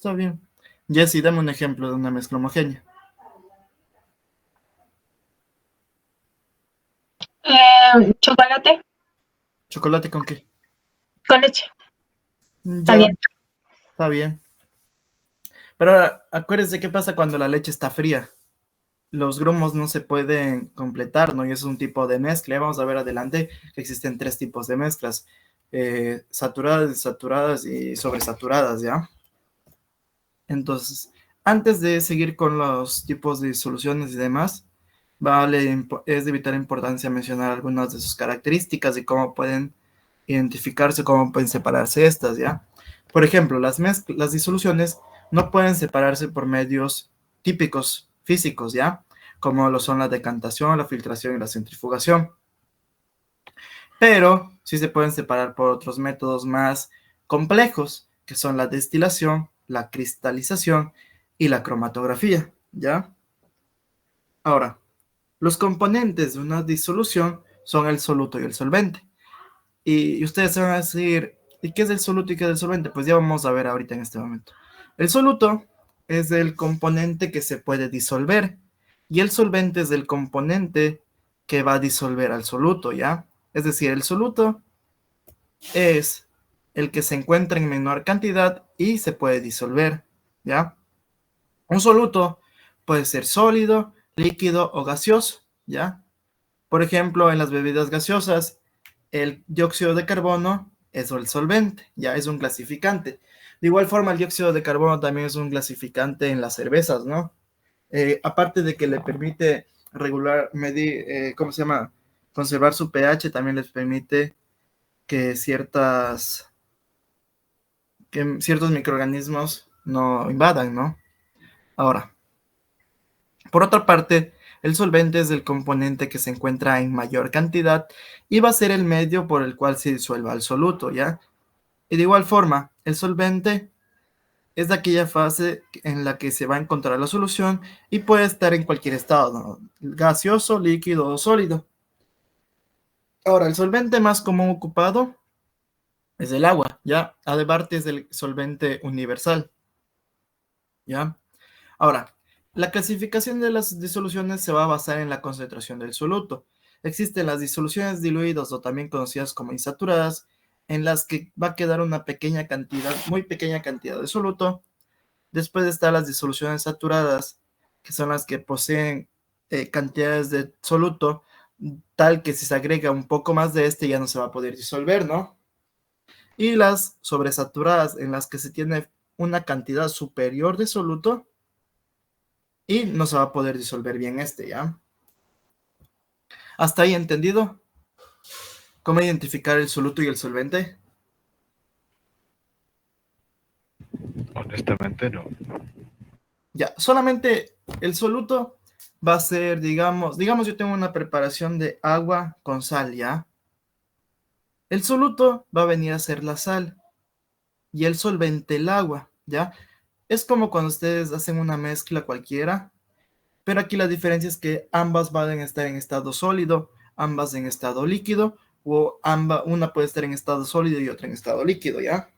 está bien. Jessy, dame un ejemplo de una mezcla homogénea. Chocolate ¿Chocolate con qué? con leche. Ya, Caliente. está bien. Pero ahora, acuérdense qué pasa cuando la leche está fría. Los grumos no se pueden completar, ¿no? Y es un tipo de mezcla. Ya vamos a ver adelante que existen 3 tipos de mezclas. Saturadas, desaturadas y sobresaturadas, ¿ya? Entonces, antes de seguir con los tipos de soluciones y demás, es de vital importancia mencionar algunas de sus características y cómo pueden identificarse, cómo pueden separarse estas, ¿ya? Por ejemplo, las disoluciones no pueden separarse por medios típicos físicos, ¿ya? Como lo son la decantación, la filtración y la centrifugación. Pero sí se pueden separar por otros métodos más complejos, que son la destilación, la cristalización y la cromatografía, ¿ya? Ahora, los componentes de una disolución son el soluto y el solvente. Y ustedes se van a decir, ¿y qué es el soluto y qué es el solvente? Pues ya vamos a ver ahorita en este momento. El soluto es el componente que se puede disolver y el solvente es el componente que va a disolver al soluto, ¿ya? Es decir, el soluto es el que se encuentra en menor cantidad y se puede disolver, ¿ya? Un soluto puede ser sólido, líquido o gaseoso, ¿ya? Por ejemplo, en las bebidas gaseosas, el dióxido de carbono es el solvente, ya es un clasificante. De igual forma, el dióxido de carbono también es un clasificante en las cervezas, ¿no? Aparte de que le permite regular, medir, ¿cómo se llama? Conservar su pH, también les permite que ciertos microorganismos no invadan, ¿no? Ahora, por otra parte, el solvente es el componente que se encuentra en mayor cantidad y va a ser el medio por el cual se disuelva el soluto, ¿ya? Y de igual forma, el solvente es de aquella fase en la que se va a encontrar la solución y puede estar en cualquier estado, ¿no? Gaseoso, líquido o sólido. Ahora, el solvente más común ocupado es el agua, ¿ya? Aparte es el solvente universal, ¿ya? Ahora, la clasificación de las disoluciones se va a basar en la concentración del soluto. Existen las disoluciones diluidas o también conocidas como insaturadas, en las que va a quedar una pequeña cantidad, muy pequeña cantidad de soluto. Después están las disoluciones saturadas, que son las que poseen cantidades de soluto, tal que si se agrega un poco más de este ya no se va a poder disolver, ¿no? Y las sobresaturadas, en las que se tiene una cantidad superior de soluto y no se va a poder disolver bien este, ¿ya? ¿Hasta ahí entendido? ¿Cómo identificar el soluto y el solvente? Honestamente no. Ya, solamente el soluto va a ser, digamos yo tengo una preparación de agua con sal, ¿ya? El soluto va a venir a ser la sal y el solvente el agua, ¿ya? Es como cuando ustedes hacen una mezcla cualquiera, pero aquí la diferencia es que ambas van a estar en estado sólido, ambas en estado líquido, o una puede estar en estado sólido y otra en estado líquido, ¿ya?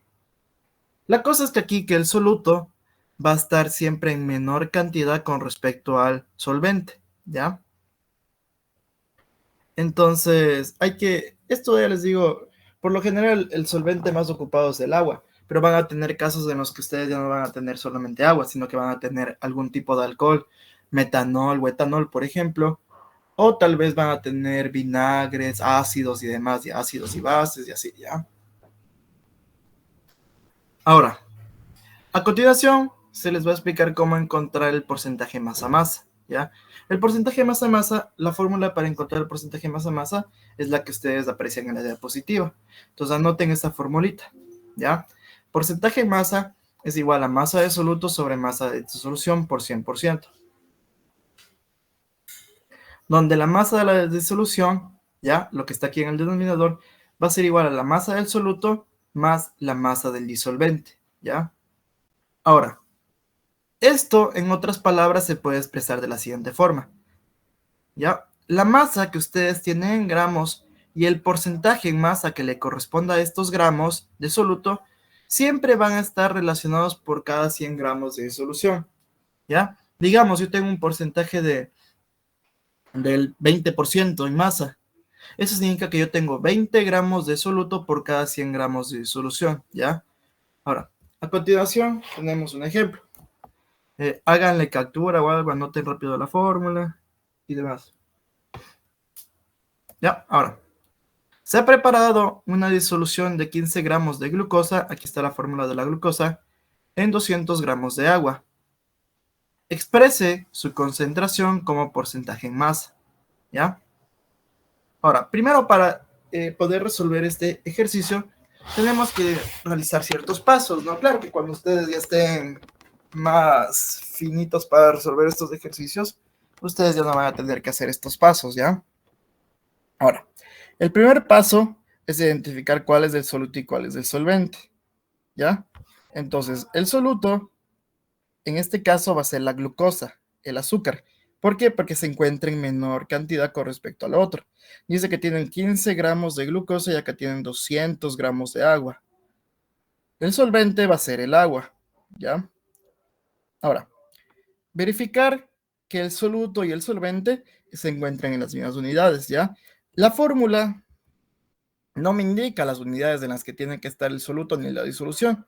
La cosa es que aquí que el soluto va a estar siempre en menor cantidad con respecto al solvente, ¿ya? Entonces, esto ya les digo, por lo general el solvente más ocupado es el agua, pero van a tener casos en los que ustedes ya no van a tener solamente agua, sino que van a tener algún tipo de alcohol, metanol o etanol, por ejemplo, o tal vez van a tener vinagres, ácidos y demás, y ácidos y bases y así, ¿ya? Ahora, a continuación, se les va a explicar cómo encontrar el porcentaje masa-masa, ¿ya? El porcentaje masa-masa, la fórmula para encontrar el porcentaje masa-masa es la que ustedes aprecian en la diapositiva. Entonces anoten esta formulita, ¿ya? Porcentaje masa es igual a masa de soluto sobre masa de disolución por 100%, donde la masa de la disolución, ¿ya? Lo que está aquí en el denominador, va a ser igual a la masa del soluto más la masa del disolvente, ¿ya? Ahora, esto, en otras palabras, se puede expresar de la siguiente forma, ¿ya? La masa que ustedes tienen en gramos y el porcentaje en masa que le corresponda a estos gramos de soluto siempre van a estar relacionados por cada 100 gramos de disolución, ¿ya? Digamos, yo tengo un porcentaje del 20% en masa. Eso significa que yo tengo 20 gramos de soluto por cada 100 gramos de disolución, ¿ya? Ahora, a continuación tenemos un ejemplo. Háganle captura o algo, anoten rápido la fórmula y demás. Ya, ahora, se ha preparado una disolución de 15 gramos de glucosa, aquí está la fórmula de la glucosa, en 200 gramos de agua. Exprese su concentración como porcentaje en masa, ¿ya? Ahora, primero para poder resolver este ejercicio, tenemos que realizar ciertos pasos, ¿no? Claro que cuando ustedes ya estén más finitos para resolver estos ejercicios, ustedes ya no van a tener que hacer estos pasos, ¿ya? Ahora, el primer paso es identificar cuál es el soluto y cuál es el solvente, ¿ya? Entonces, el soluto, en este caso, va a ser la glucosa, el azúcar. ¿Por qué? Porque se encuentra en menor cantidad con respecto al otro. Dice que tienen 15 gramos de glucosa y acá tienen 200 gramos de agua. El solvente va a ser el agua, ¿ya? Ahora, verificar que el soluto y el solvente se encuentran en las mismas unidades, ¿ya? La fórmula no me indica las unidades en las que tiene que estar el soluto ni la disolución.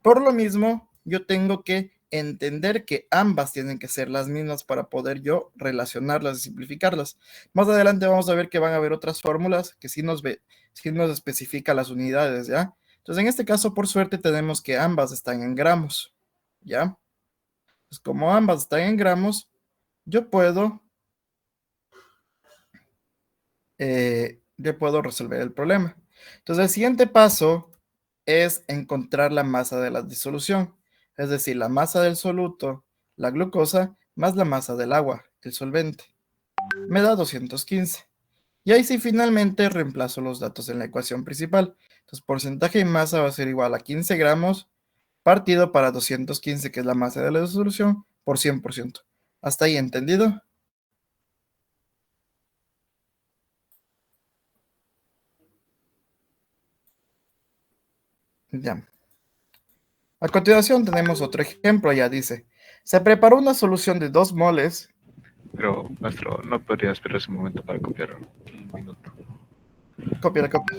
Por lo mismo, yo tengo que entender que ambas tienen que ser las mismas para poder yo relacionarlas y simplificarlas. Más adelante vamos a ver que van a haber otras fórmulas que sí nos especifica las unidades, ¿ya? Entonces, en este caso, por suerte, tenemos que ambas están en gramos, ¿ya? Pues como ambas están en gramos, yo puedo resolver el problema. Entonces, el siguiente paso es encontrar la masa de la disolución, es decir, la masa del soluto, la glucosa, más la masa del agua, el solvente. Me da 215. Y ahí sí finalmente reemplazo los datos en la ecuación principal. Entonces, porcentaje de masa va a ser igual a 15 gramos partido para 215, que es la masa de la disolución, por 100%. ¿Hasta ahí entendido? Ya. A continuación tenemos otro ejemplo, ya dice, se preparó una solución de 2 moles. Pero, maestro, ¿no podría esperar un momento para copiar un minuto? Copia, copia.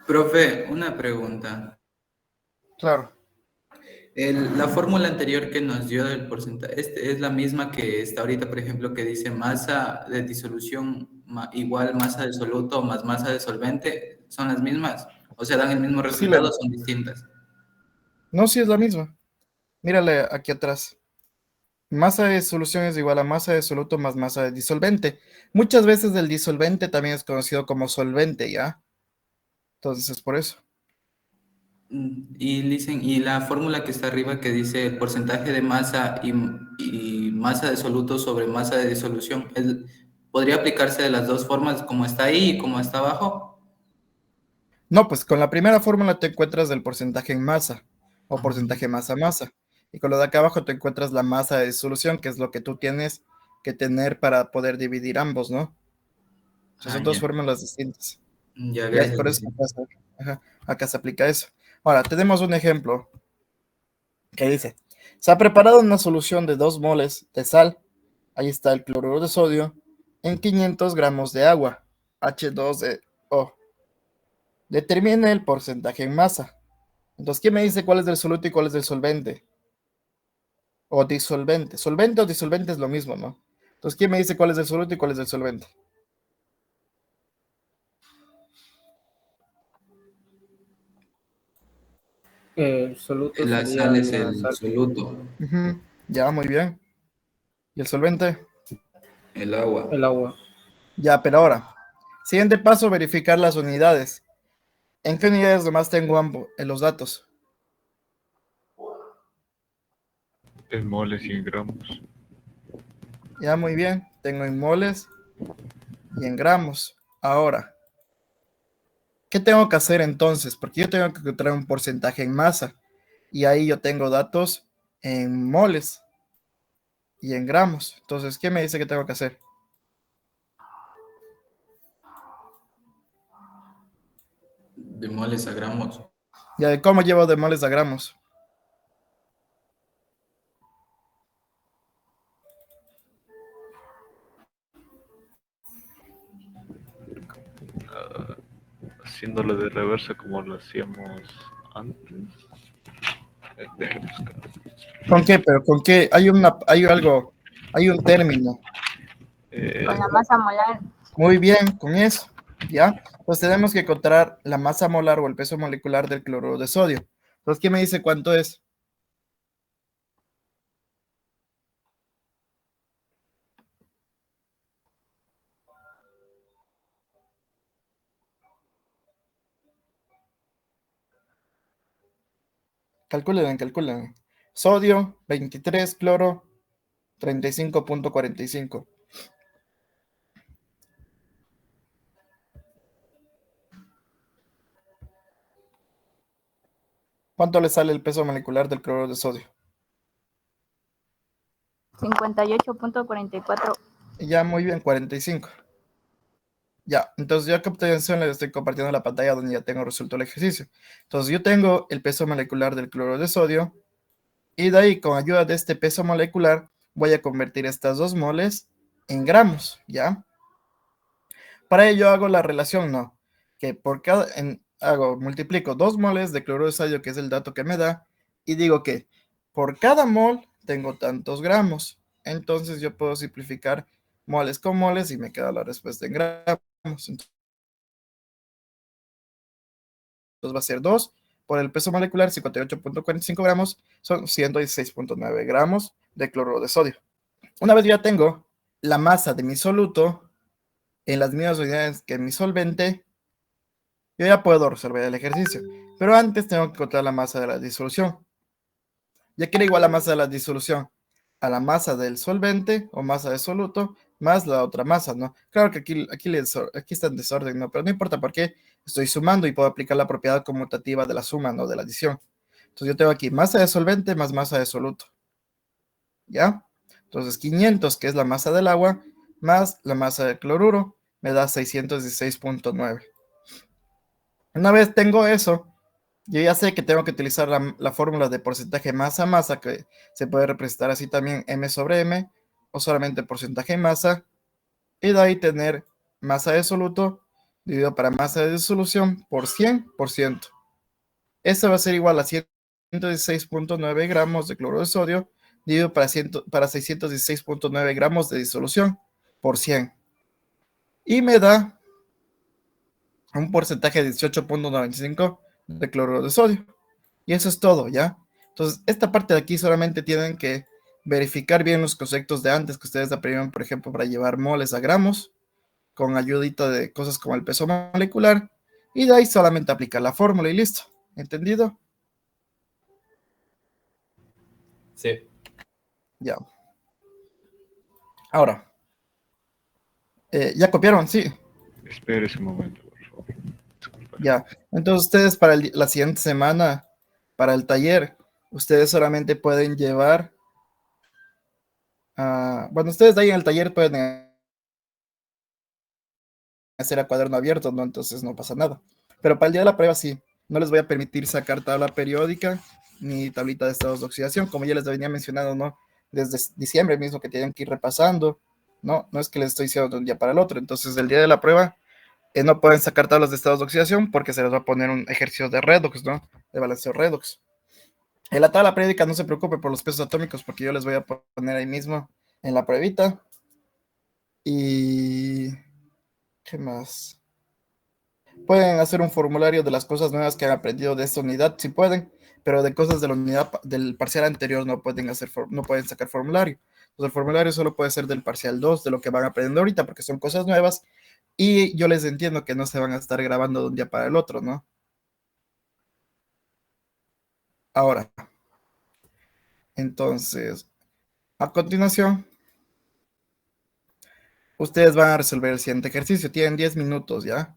Profe, una pregunta. Claro. La fórmula anterior que nos dio del porcentaje, ¿es la misma que está ahorita, por ejemplo, que dice masa de disolución igual masa de soluto más masa de solvente? ¿Son las mismas? O sea, ¿dan el mismo Sí, resultado o son distintas? no, sí es la misma. Mírale aquí atrás. Masa de solución es igual a masa de soluto más masa de disolvente. Muchas veces el disolvente también es conocido como solvente, ¿ya? Entonces, por eso. Y dicen, y la fórmula que está arriba que dice el porcentaje de masa y masa de soluto sobre masa de disolución, ¿podría aplicarse de las dos formas como está ahí y como está abajo? No, pues con la primera fórmula te encuentras el porcentaje en masa o Ajá. porcentaje masa-masa. Y con lo de acá abajo te encuentras la masa de disolución, que es lo que tú tienes que tener para poder dividir ambos, ¿no? O sea, Ah, son dos ya. fórmulas distintas. Ya, Y ahí, gracias. por eso acá se aplica eso. Ahora, tenemos un ejemplo que dice, se ha preparado una solución de 2 moles de sal, ahí está el cloruro de sodio, en 500 gramos de agua, H2O. Determine el porcentaje en masa. Entonces, ¿quién me dice cuál es del soluto y cuál es del solvente? O disolvente. Solvente o disolvente es lo mismo, ¿no? Entonces, ¿quién me dice cuál es del soluto y cuál es del solvente? El soluto La sería sal es la el sal. soluto, Ujú, ya, muy bien. ¿Y el solvente? el agua. El agua. Ya, pero ahora, siguiente paso, verificar las unidades. ¿En qué unidades nomás tengo ambos en los datos? En moles y en gramos. Ya, muy bien. Tengo en moles y en gramos. Ahora, ¿qué tengo que hacer entonces? Porque yo tengo que encontrar un porcentaje en masa. Y ahí yo tengo datos en moles y en gramos. Entonces, ¿qué me dice que tengo que hacer? De moles a gramos. Ya, ¿cómo llevo de moles a gramos? Haciéndolo de reversa como lo hacíamos antes. Déjame buscar. ¿Con qué? Pero ¿con qué? Hay algo, hay un término. Con la masa molar. Muy bien, con eso, ¿ya? Pues tenemos que encontrar la masa molar o el peso molecular del cloruro de sodio. Entonces, ¿qué me dice cuánto es? Calculen. Sodio, 23, cloro, 35,45. ¿Cuánto le sale el peso molecular del cloruro de sodio? 58,44. Ya, muy bien, 45. Ya, entonces yo a continuación les estoy compartiendo la pantalla donde ya tengo resuelto el ejercicio. Entonces yo tengo el peso molecular del cloruro de sodio y de ahí con ayuda de este peso molecular voy a convertir estas 2 moles en gramos, ¿ya? Para ello hago la relación, no, que por multiplico 2 moles de cloruro de sodio, que es el dato que me da, y digo que por cada mol tengo tantos gramos. Entonces yo puedo simplificar moles con moles y me queda la respuesta en gramos. Entonces va a ser 2 por el peso molecular, 58,45 gramos, son 116,9 gramos de cloruro de sodio. Una vez ya tengo la masa de mi soluto en las mismas unidades que mi solvente, yo ya puedo resolver el ejercicio. Pero antes tengo que encontrar la masa de la disolución. Ya que era igual la masa de la disolución a la masa del solvente o masa de soluto más la otra masa, ¿no? Claro que aquí está en desorden, ¿no? Pero no importa porque estoy sumando y puedo aplicar la propiedad conmutativa de la suma, ¿no? De la adición. Entonces yo tengo aquí masa de solvente más masa de soluto. ¿Ya? Entonces 500, que es la masa del agua, más la masa del cloruro, me da 616,9. Una vez tengo eso, yo ya sé que tengo que utilizar la fórmula de porcentaje masa-masa, que se puede representar así también M sobre M, o solamente porcentaje masa, y de ahí tener masa de soluto dividido para masa de disolución por 100%. Esto va a ser igual a 116,9 gramos de cloruro de sodio dividido para 616,9 gramos de disolución por 100. Y me da un porcentaje de 18,95 de cloruro de sodio. Y eso es todo, ¿ya? Entonces, esta parte de aquí solamente tienen que verificar bien los conceptos de antes que ustedes aprendieron, por ejemplo, para llevar moles a gramos, con ayudita de cosas como el peso molecular, y de ahí solamente aplicar la fórmula y listo. ¿Entendido? Sí. Ya. Ahora, ¿ya copiaron? Sí. Espérese un momento, por favor. Disculpa. Ya. Entonces, ustedes para la siguiente semana, para el taller, ustedes solamente pueden llevar... bueno, ustedes de ahí en el taller pueden hacer a cuaderno abierto, ¿no? Entonces no pasa nada. Pero para el día de la prueba sí, no les voy a permitir sacar tabla periódica ni tablita de estados de oxidación, como ya les venía mencionando, ¿no? Desde diciembre mismo que tienen que ir repasando, ¿no? No es que les estoy diciendo de un día para el otro. Entonces el día de la prueba no pueden sacar tablas de estados de oxidación porque se les va a poner un ejercicio de redox, ¿no? De balanceo redox. En la tabla periódica no se preocupe por los pesos atómicos porque yo les voy a poner ahí mismo en la pruebita. Y... ¿qué más? Pueden hacer un formulario de las cosas nuevas que han aprendido de esta unidad, si pueden, pero de cosas de la unidad del parcial anterior no pueden no pueden sacar formulario. Entonces el formulario solo puede ser del parcial 2, de lo que van aprendiendo ahorita, porque son cosas nuevas, y yo les entiendo que no se van a estar grabando de un día para el otro, ¿no? Ahora, entonces, a continuación, ustedes van a resolver el siguiente ejercicio. Tienen 10 minutos, ¿ya?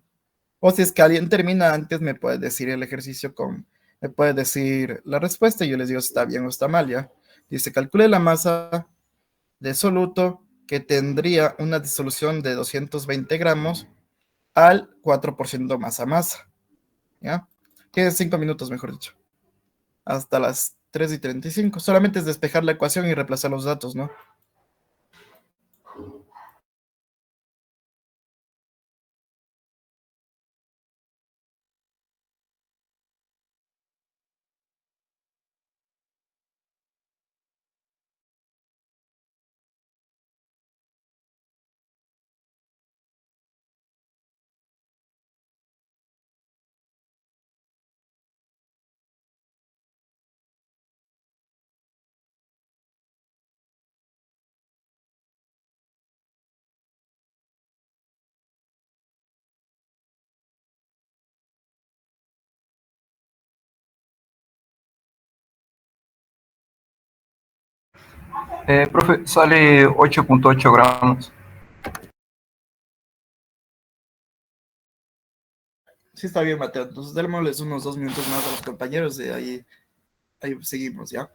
O si es que alguien termina antes, me puede decir el ejercicio me puede decir la respuesta y yo les digo si está bien o está mal, ¿ya? Dice, calcule la masa de soluto que tendría una disolución de 220 gramos al 4% masa, ¿ya? Tiene 5 minutos, mejor dicho. Hasta las 3:35. Solamente es despejar la ecuación y reemplazar los datos, ¿no? Profe, sale 8.8 gramos. Sí, está bien, Mateo. Entonces, démosles unos 2 minutos más a los compañeros y ahí seguimos, ¿ya?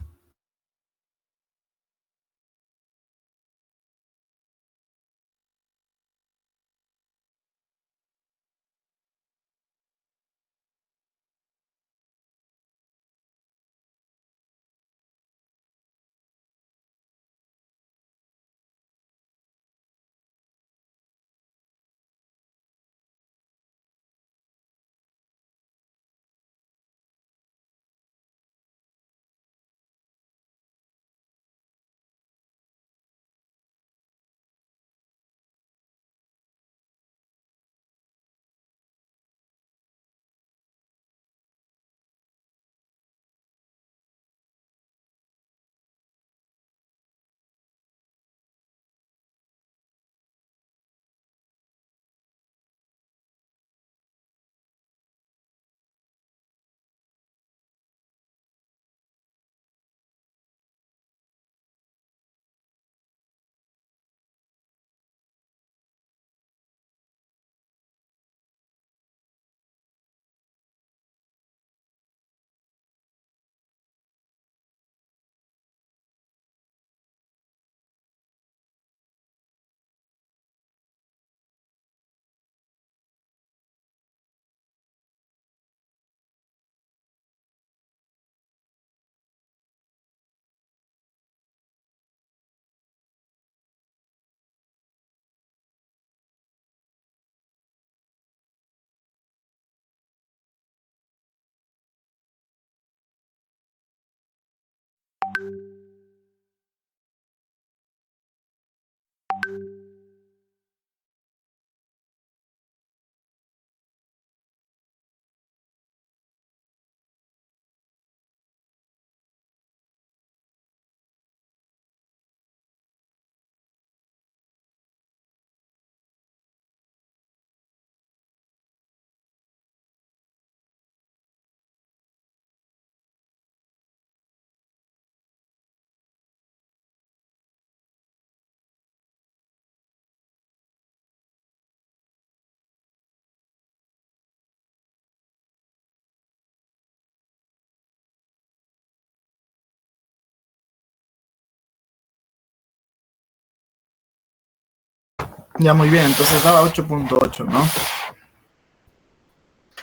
Ya, muy bien. Entonces daba 8.8, ¿no?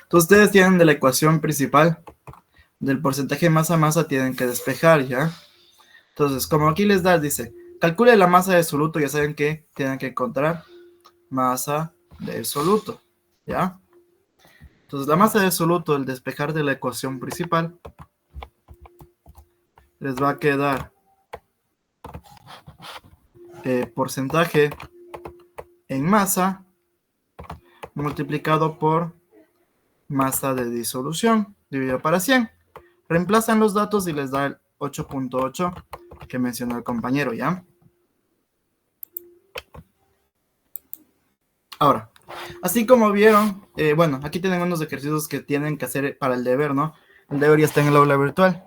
Entonces ustedes tienen de la ecuación principal del porcentaje de masa tienen que despejar, ¿ya? Entonces, como aquí les da, dice, calcule la masa de soluto, ya saben que tienen que encontrar masa de soluto, ¿ya? Entonces, la masa de soluto, el despejar de la ecuación principal, les va a quedar porcentaje en masa multiplicado por masa de disolución dividido para 100. Reemplazan los datos y les da el 8.8 que mencionó el compañero, ¿ya? Ahora, así como vieron, bueno, aquí tienen unos ejercicios que tienen que hacer para el deber, ¿no? El deber ya está en el aula virtual.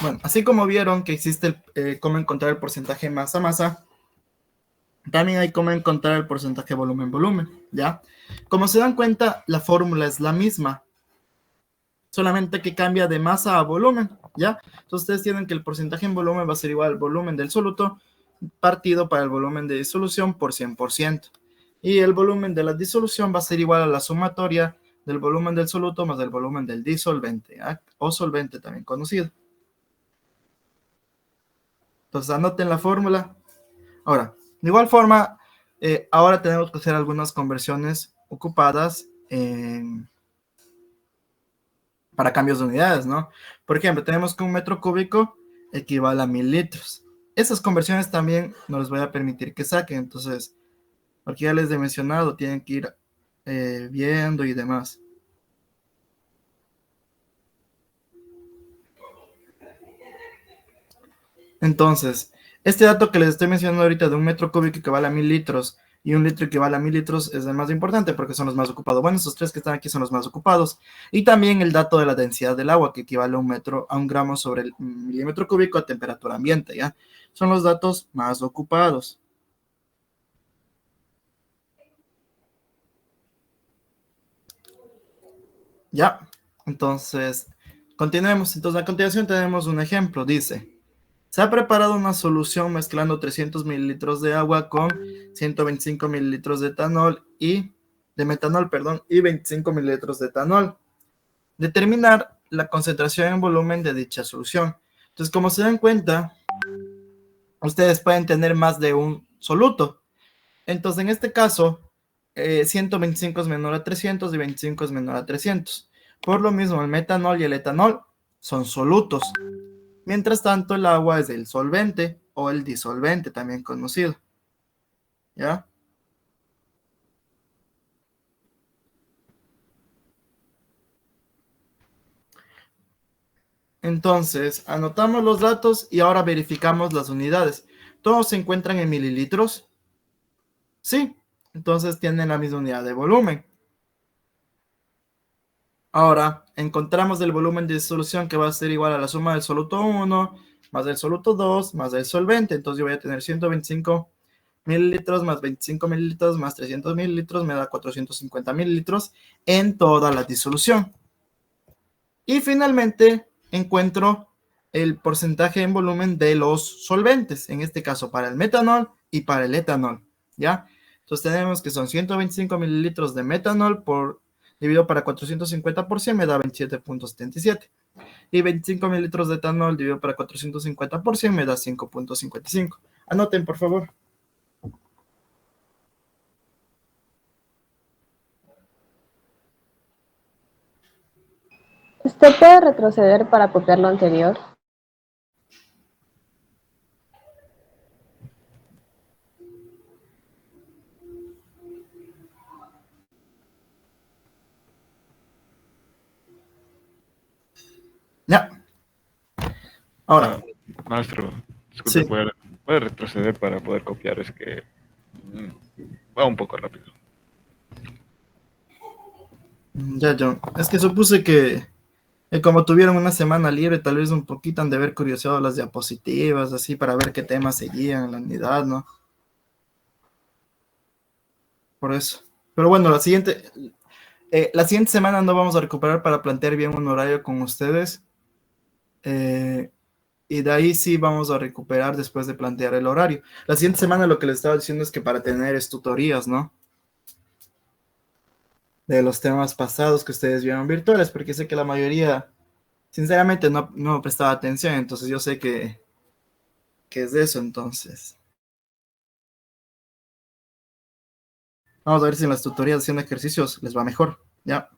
Bueno, así como vieron que existe cómo encontrar el porcentaje masa-masa, también hay cómo encontrar el porcentaje volumen-volumen, ¿ya? Como se dan cuenta, la fórmula es la misma, solamente que cambia de masa a volumen, ¿ya? Entonces ustedes tienen que el porcentaje en volumen va a ser igual al volumen del soluto partido para el volumen de disolución por 100%. Y el volumen de la disolución va a ser igual a la sumatoria del volumen del soluto más el volumen del disolvente, ¿ya? O solvente también conocido. Entonces anoten la fórmula. Ahora, de igual forma, ahora tenemos que hacer algunas conversiones ocupadas para cambios de unidades, ¿no? Por ejemplo, tenemos que un metro cúbico equivale a 1000 litros. Esas conversiones también no les voy a permitir que saquen, entonces, porque ya les he mencionado, tienen que ir viendo y demás. Entonces, este dato que les estoy mencionando ahorita de un metro cúbico equivale a 1000 litros y un litro equivale a 1000 litros es el más importante porque son los más ocupados. Bueno, esos tres que están aquí son los más ocupados. Y también el dato de la densidad del agua que equivale a un gramo sobre el milímetro cúbico a temperatura ambiente, ¿ya? Son los datos más ocupados. Ya, entonces, continuemos. Entonces, a continuación tenemos un ejemplo. Dice... Se ha preparado una solución mezclando 300 mililitros de agua con 125 mililitros de metanol, y 25 mililitros de etanol. Determinar la concentración en volumen de dicha solución. Entonces, como se dan cuenta, ustedes pueden tener más de un soluto. Entonces, en este caso, 125 es menor a 300 y 25 es menor a 300. Por lo mismo, el metanol y el etanol son solutos. Mientras tanto, el agua es el solvente o el disolvente, también conocido. ¿Ya? Entonces, anotamos los datos y ahora verificamos las unidades. ¿Todos se encuentran en mililitros? Sí. Entonces tienen la misma unidad de volumen. Ahora, encontramos el volumen de disolución que va a ser igual a la suma del soluto 1 más del soluto 2 más del solvente. Entonces yo voy a tener 125 mililitros más 25 mililitros más 300 mililitros me da 450 mililitros en toda la disolución. Y finalmente encuentro el porcentaje en volumen de los solventes, en este caso para el metanol y para el etanol, ¿ya? Entonces tenemos que son 125 mililitros de metanol dividido para 450 por 100 me da 27.77. Y 25 mililitros de etanol dividido para 450 por 100 me da 5.55. Anoten, por favor. ¿Usted puede retroceder para copiar lo anterior? Ya. Ahora. Maestro, disculpe, Sí. ¿puede retroceder para poder copiar? Es que va un poco rápido. Ya, John. Es que supuse que como tuvieron una semana libre, tal vez un poquito han de haber curioseado las diapositivas, así, para ver qué temas seguían en la unidad, ¿no? Por eso. Pero bueno, la siguiente semana no vamos a recuperar para plantear bien un horario con ustedes. Y de ahí sí vamos a recuperar después de plantear el horario. La siguiente semana lo que les estaba diciendo es que para tener tutorías, ¿no? De los temas pasados que ustedes vieron virtuales, porque sé que la mayoría, sinceramente, no prestaba atención, entonces yo sé que es de eso, entonces. Vamos a ver si en las tutorías haciendo ejercicios les va mejor, ¿ya?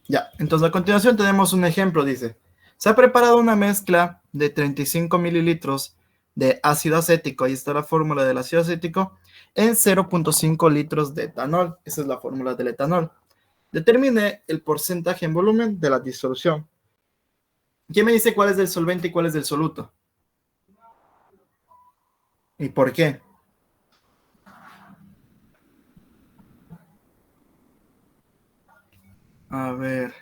Ya, entonces a continuación tenemos un ejemplo, dice. Se ha preparado una mezcla de 35 mililitros de ácido acético, ahí está la fórmula del ácido acético, en 0.5 litros de etanol. Esa es la fórmula del etanol. Determine el porcentaje en volumen de la disolución. ¿Quién me dice cuál es del solvente y cuál es del soluto? ¿Y por qué? A ver.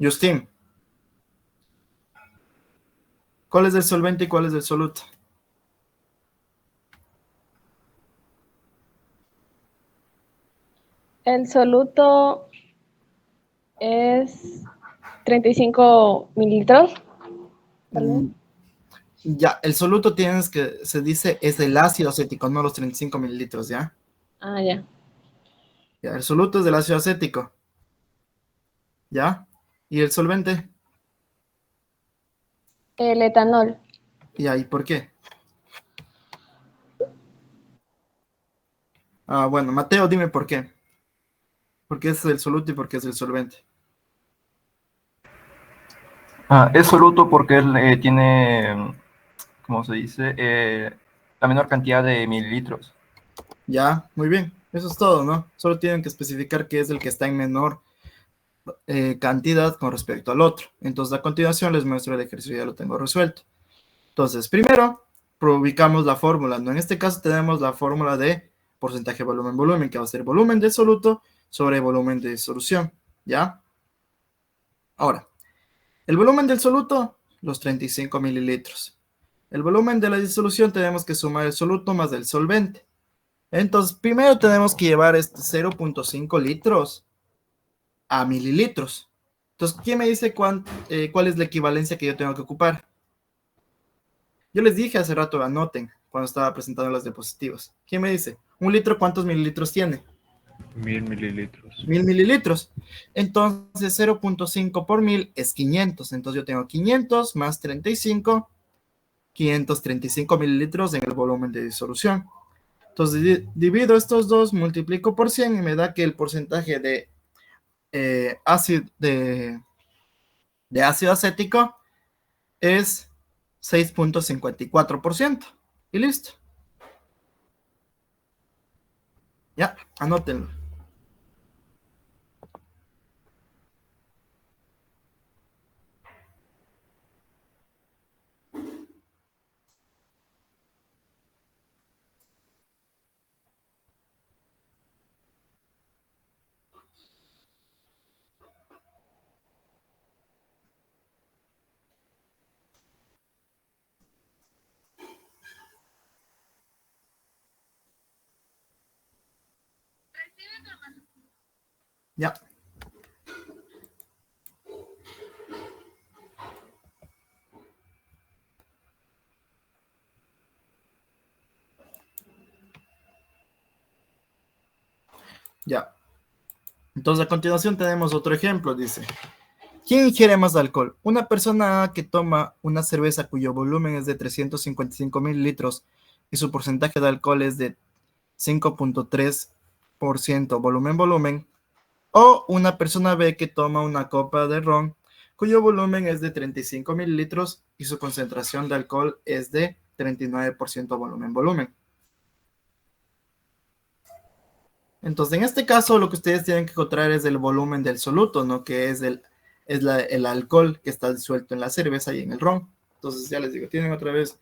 Justin, ¿cuál es del solvente y cuál es del soluto? El soluto es 35 mililitros, tal vez. Ya, el soluto tienes que, se dice, es el ácido acético, no los 35 mililitros, ¿ya? Ah, ya. Ya, el soluto es del ácido acético, ¿ya? ¿Y el solvente? El etanol. ¿Y ahí por qué? Ah, bueno, Mateo, dime por qué. ¿Por qué es el soluto y por qué es el solvente? Es soluto porque él tiene, ¿cómo se dice? La menor cantidad de mililitros. Ya, muy bien. Eso es todo, ¿no? Solo tienen que especificar qué es el que está en menor cantidad con respecto al otro. Entonces, a continuación les muestro el ejercicio, ya lo tengo resuelto. Entonces, primero, ubicamos la fórmula, ¿no? En este caso tenemos la fórmula de porcentaje volumen-volumen, que va a ser volumen de soluto sobre volumen de solución, ¿ya? Ahora, el volumen del soluto, los 35 mililitros. El volumen de la disolución tenemos que sumar el soluto más el solvente. Entonces, primero tenemos que llevar este 0.5 litros a mililitros. Entonces, ¿quién me dice cuál es la equivalencia que yo tengo que ocupar? Yo les dije hace rato, anoten, cuando estaba presentando las diapositivas. ¿Quién me dice? ¿Un litro cuántos mililitros tiene? 1000 mililitros. 1000 mililitros. Entonces, 0.5 por 1000 es 500. Entonces, yo tengo 500 más 35, 535 mililitros en el volumen de disolución. Entonces, divido estos dos, multiplico por 100 y me da que el porcentaje de ácido acético es 6.54%. Y listo. Ya, anótenlo. Ya. Ya. Entonces, a continuación tenemos otro ejemplo. Dice, ¿quién ingiere más alcohol? Una persona que toma una cerveza cuyo volumen es de 355 mililitros y su porcentaje de alcohol es de 5.3% volumen-volumen. O una persona B que toma una copa de ron cuyo volumen es de 35 mililitros y su concentración de alcohol es de 39% volumen-volumen. Entonces, en este caso, lo que ustedes tienen que encontrar es el volumen del soluto, ¿no? Que es el alcohol que está disuelto en la cerveza y en el ron. Entonces, ya les digo, tienen otra vez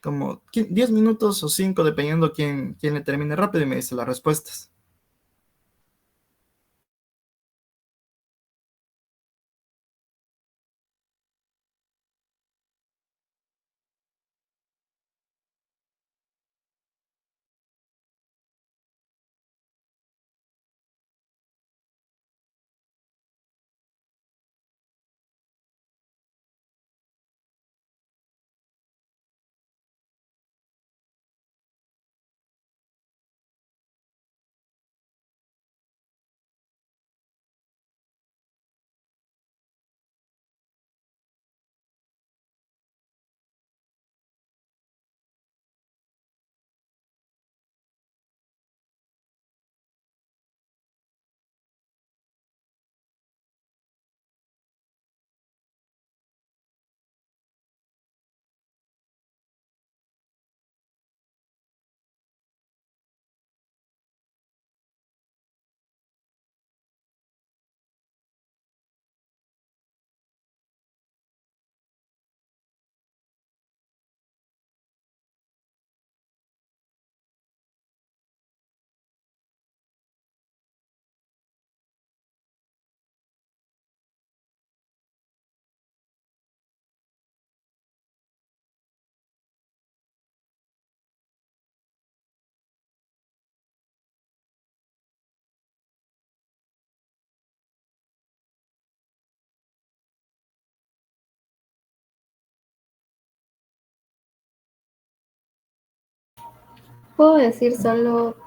como 10 minutos o 5, dependiendo quién le termine rápido y me dice las respuestas. ¿Puedo decir solo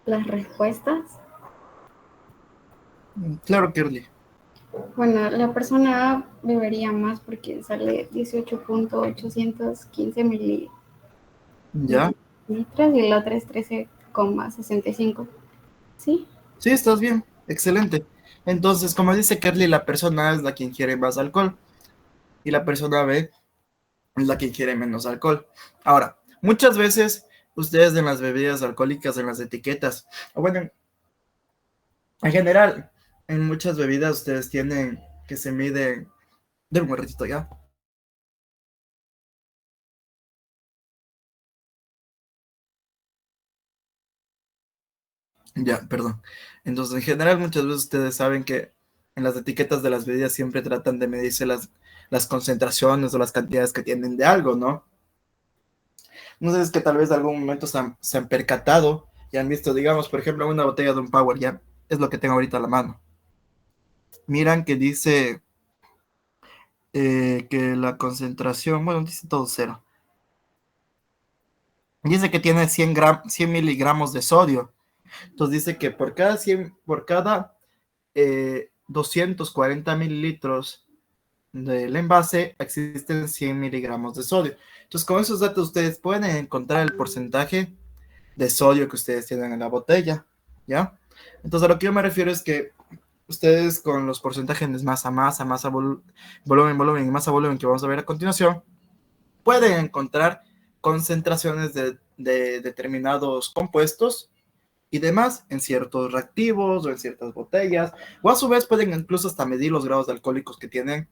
las respuestas? Claro, Kirly. Bueno, la persona A bebería más porque sale 18.815 ¿Ya? mililitros y la otra es 13,65. ¿Sí? Sí, estás bien. Excelente. Entonces, como dice Kirly, la persona A es la quien quiere más alcohol y la persona B es la que quiere menos alcohol. Ahora, muchas veces ustedes en las bebidas alcohólicas, en las etiquetas, o bueno, en general, en muchas bebidas ustedes tienen que se mide. Deme un ratito ya. Ya, perdón. Entonces, en general, muchas veces ustedes saben que en las etiquetas de las bebidas siempre tratan de medirse las concentraciones o las cantidades que tienen de algo, ¿no? No sé, es que tal vez en algún momento se han percatado y han visto, digamos, por ejemplo, una botella de un Power, ya es lo que tengo ahorita a la mano. Miran que dice que la concentración, bueno, dice todo cero. Dice que tiene 100 miligramos de sodio. Entonces dice que por cada 240 mililitros del envase existen 100 miligramos de sodio. Entonces con esos datos ustedes pueden encontrar el porcentaje de sodio que ustedes tienen en la botella, ¿ya? Entonces a lo que yo me refiero es que ustedes con los porcentajes de masa, volumen y masa, volumen que vamos a ver a continuación, pueden encontrar concentraciones de determinados compuestos y demás en ciertos reactivos o en ciertas botellas, o a su vez pueden incluso hasta medir los grados alcohólicos que tienen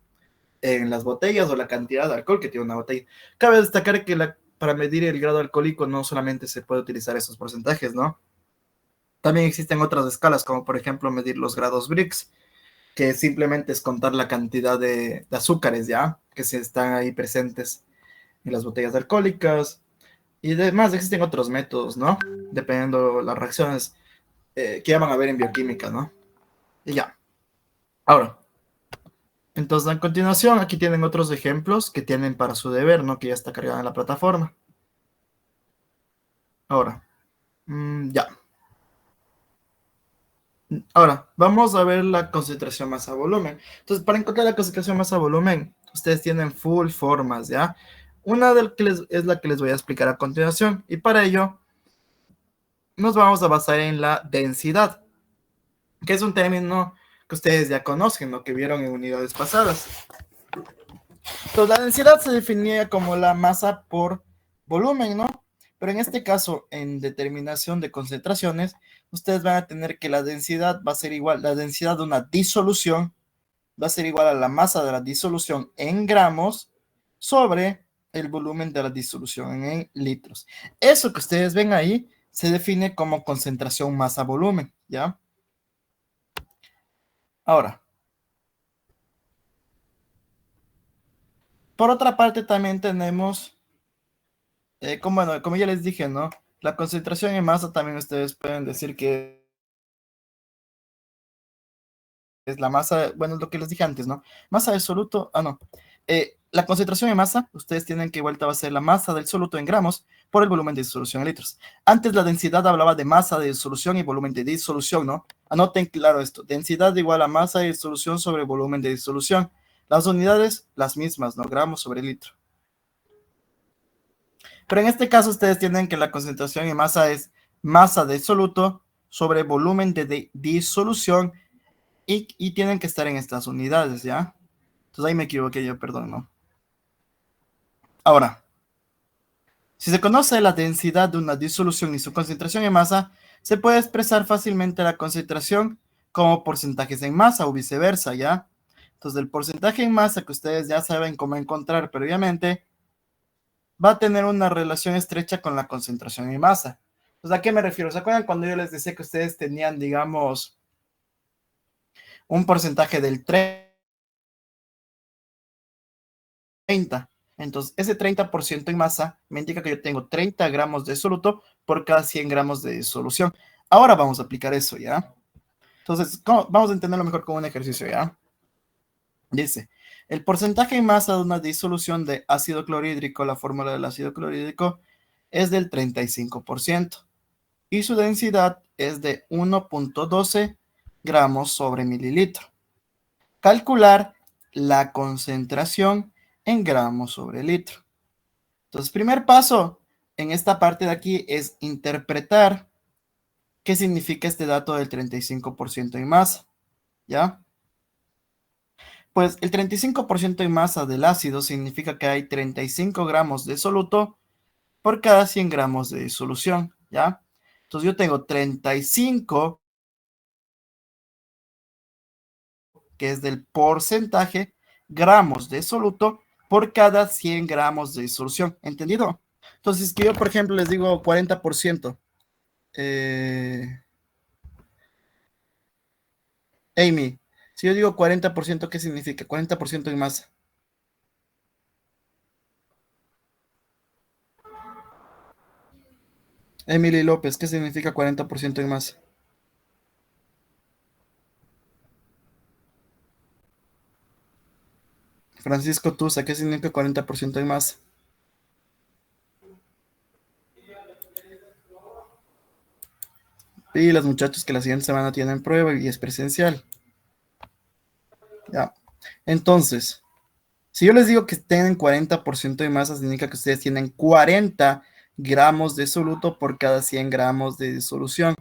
en las botellas o la cantidad de alcohol que tiene una botella. Cabe destacar que para medir el grado alcohólico no solamente se puede utilizar esos porcentajes, ¿no? También existen otras escalas, como por ejemplo medir los grados Brix, que simplemente es contar la cantidad de azúcares, ¿ya? Que se están ahí presentes en las botellas alcohólicas. Y además existen otros métodos, ¿no? Dependiendo de las reacciones que ya van a ver en bioquímica, ¿no? Y ya. Ahora, entonces a continuación aquí tienen otros ejemplos que tienen para su deber, ¿no? Que ya está cargada en la plataforma. Ahora, ya. Ahora, vamos a ver la concentración masa volumen. Entonces, para encontrar la concentración masa volumen, ustedes tienen full formas, ¿ya? Una es la que les voy a explicar a continuación. Y para ello, nos vamos a basar en la densidad, que es un término que ustedes ya conocen, ¿no? Que vieron en unidades pasadas. Entonces, la densidad se definía como la masa por volumen, ¿no? Pero en este caso, en determinación de concentraciones, ustedes van a tener que la densidad va a ser igual, la densidad de una disolución va a ser igual a la masa de la disolución en gramos sobre el volumen de la disolución en litros. Eso que ustedes ven ahí se define como concentración masa-volumen, ¿ya? Ahora, por otra parte también tenemos, como ya les dije, ¿no? La concentración en masa también ustedes pueden decir que es la masa, bueno, lo que les dije antes, ¿no? Masa del soluto, no. La concentración en masa, ustedes tienen que vuelta va a ser la masa del soluto en gramos por el volumen de disolución en litros. Antes la densidad hablaba de masa de disolución y volumen de disolución, ¿no? Anoten claro esto, densidad igual a masa de disolución sobre volumen de disolución. Las unidades, las mismas, ¿no? Gramos sobre litro. Pero en este caso ustedes tienen que la concentración en masa es masa de soluto sobre volumen de disolución y tienen que estar en estas unidades, ¿ya? Entonces ahí me equivoqué yo, perdón, ¿no? Ahora, si se conoce la densidad de una disolución y su concentración en masa, se puede expresar fácilmente la concentración como porcentajes en masa o viceversa, ¿ya? Entonces el porcentaje en masa que ustedes ya saben cómo encontrar previamente, va a tener una relación estrecha con la concentración en masa. Entonces, ¿a qué me refiero? ¿Se acuerdan cuando yo les decía que ustedes tenían, digamos, un porcentaje del 30? Entonces, ese 30% en masa me indica que yo tengo 30 gramos de soluto por cada 100 gramos de solución. Ahora vamos a aplicar eso, ¿ya? Entonces, vamos a entenderlo mejor con un ejercicio, ¿ya? Dice, el porcentaje en masa de una disolución de ácido clorhídrico, la fórmula del ácido clorhídrico, es del 35%. y su densidad es de 1.12 gramos sobre mililitro. Calcular la concentración en gramos sobre litro. Entonces, primer paso en esta parte de aquí es interpretar qué significa este dato del 35% en masa, ¿ya? Pues el 35% en masa del ácido significa que hay 35 gramos de soluto por cada 100 gramos de solución, ¿ya? Entonces yo tengo 35, que es del porcentaje, gramos de soluto por cada 100 gramos de solución, ¿entendido? Entonces, que yo, por ejemplo, les digo 40%. Amy, si yo digo 40%, ¿qué significa? 40% en masa. Emily López, ¿qué significa 40% en masa? Francisco Tusa, ¿qué significa 40% en masa? Y los muchachos que la siguiente semana tienen prueba y es presencial. Ya. Entonces, si yo les digo que tienen 40% de masa, significa que ustedes tienen 40 gramos de soluto por cada 100 gramos de solución,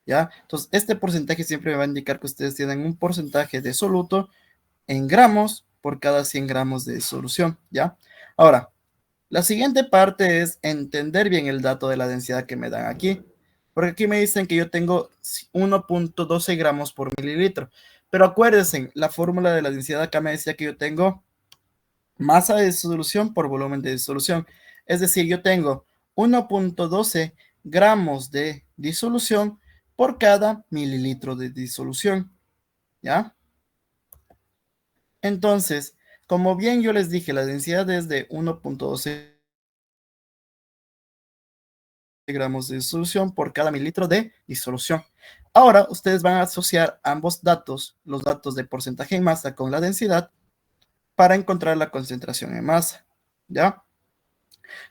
¿ya? Entonces, este porcentaje siempre me va a indicar que ustedes tienen un porcentaje de soluto en gramos por cada 100 gramos de solución, ¿ya? Ahora, la siguiente parte es entender bien el dato de la densidad que me dan aquí, porque aquí me dicen que yo tengo 1.12 gramos por mililitro, pero acuérdense, la fórmula de la densidad acá me decía que yo tengo masa de disolución por volumen de disolución. Es decir, yo tengo 1.12 gramos de disolución por cada mililitro de disolución, ¿ya? Entonces, como bien yo les dije, la densidad es de 1.12 gramos de disolución por cada mililitro de disolución. Ahora, ustedes van a asociar ambos datos, los datos de porcentaje en masa con la densidad, para encontrar la concentración en masa, ¿ya?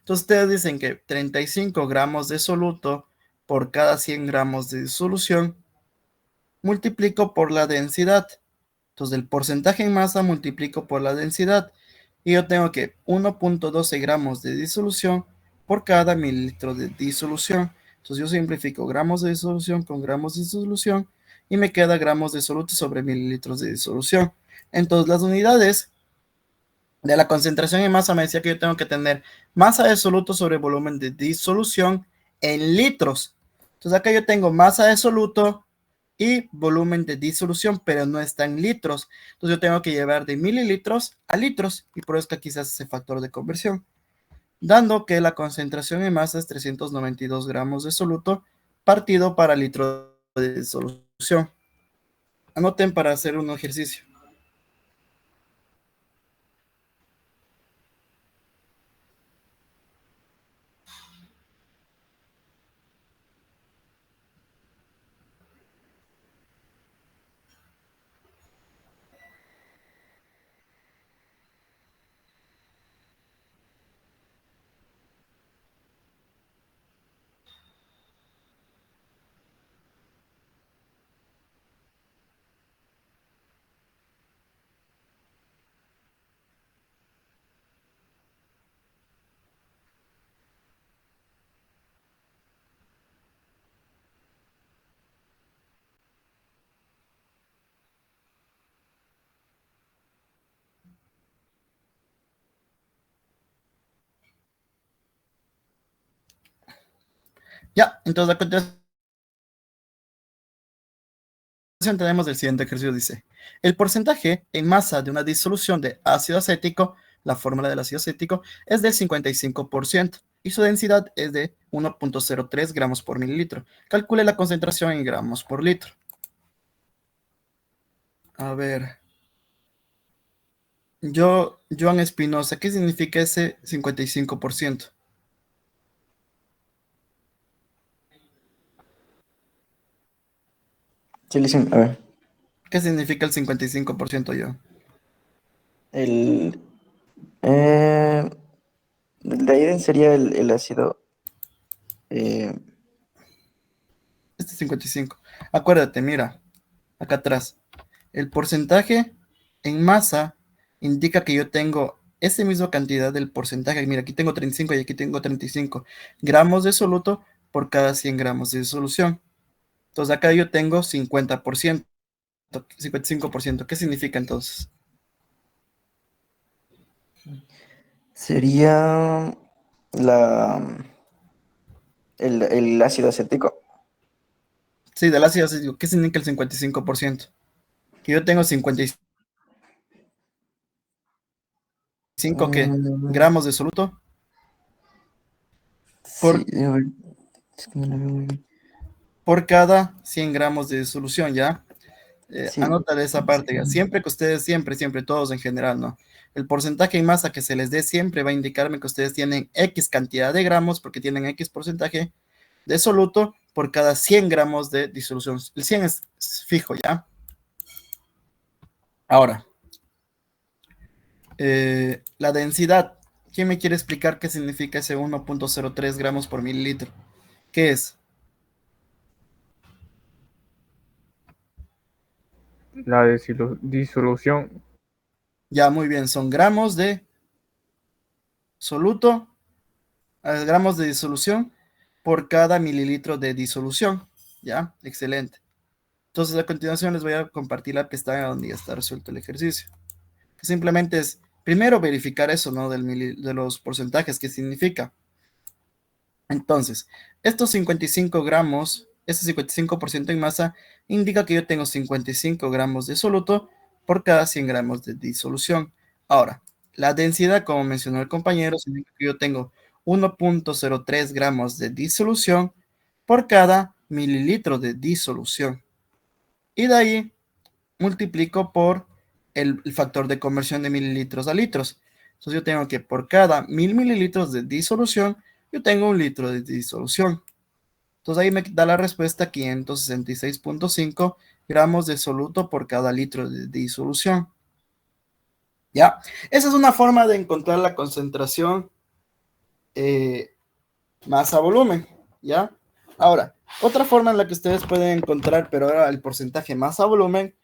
Entonces ustedes dicen que 35 gramos de soluto por cada 100 gramos de disolución multiplico por la densidad. Entonces el porcentaje en masa multiplico por la densidad. Y yo tengo que 1.12 gramos de disolución por cada mililitro de disolución. Entonces yo simplifico gramos de disolución con gramos de disolución y me queda gramos de soluto sobre mililitros de disolución. Entonces las unidades de la concentración en masa me decía que yo tengo que tener masa de soluto sobre volumen de disolución en litros. Entonces acá yo tengo masa de soluto y volumen de disolución, pero no está en litros. Entonces yo tengo que llevar de mililitros a litros y por eso que aquí se hace ese factor de conversión, dando que la concentración en masa es 392 gramos de soluto partido para litro de disolución. Anoten para hacer un ejercicio. Ya, entonces a continuación tenemos el siguiente ejercicio, dice, el porcentaje en masa de una disolución de ácido acético, la fórmula del ácido acético, es del 55% y su densidad es de 1.03 gramos por mililitro. Calcule la concentración en gramos por litro. A ver, Joan Espinosa, ¿qué significa ese 55%? Sí, listen, a ver. ¿Qué significa el 55%, yo? El, eh, de ahí sería el ácido. 55. Acuérdate, mira, acá atrás. El porcentaje en masa indica que yo tengo esa misma cantidad del porcentaje. Mira, aquí tengo 35 y aquí tengo 35 gramos de soluto por cada 100 gramos de solución. Entonces acá yo tengo 50%, 55%. ¿Qué significa entonces? Sería la, el ácido acético. Sí, del ácido acético. ¿Qué significa el 55%? Que yo tengo 55 ¿qué? Mm, Gramos de soluto sí, por, a ver, es que no lo veo muy bien. por cada 100 gramos de solución, ¿ya? Sí, Anota de esa parte, ¿ya? Siempre que ustedes, siempre, todos en general, ¿no? El porcentaje en masa que se les dé siempre va a indicarme que ustedes tienen X cantidad de gramos porque tienen X porcentaje de soluto por cada 100 gramos de disolución. El 100 es fijo, ¿ya? Ahora, la densidad. ¿Quién me quiere explicar qué significa ese 1,03 gramos por mililitro? ¿Qué es? La disolución. Ya, muy bien, son gramos de soluto, gramos de disolución por cada mililitro de disolución. ¿Ya? Excelente. Entonces, a continuación les voy a compartir la pestaña donde ya está resuelto el ejercicio. Que simplemente es, primero, verificar eso, ¿no? De los porcentajes, ¿qué significa? Entonces, estos 55 gramos, este 55% en masa, indica que yo tengo 55 gramos de soluto por cada 100 gramos de disolución. Ahora, la densidad, como mencionó el compañero, significa que yo tengo 1,03 gramos de disolución por cada mililitro de disolución. Y de ahí multiplico por el factor de conversión de mililitros a litros. Entonces yo tengo que por cada 1000 mililitros de disolución, yo tengo 1 litro de disolución. Entonces ahí me da la respuesta 566,5 gramos de soluto por cada litro de disolución. ¿Ya? Esa es una forma de encontrar la concentración masa-volumen. ¿Ya? Ahora, otra forma en la que ustedes pueden encontrar, pero ahora el porcentaje masa-volumen,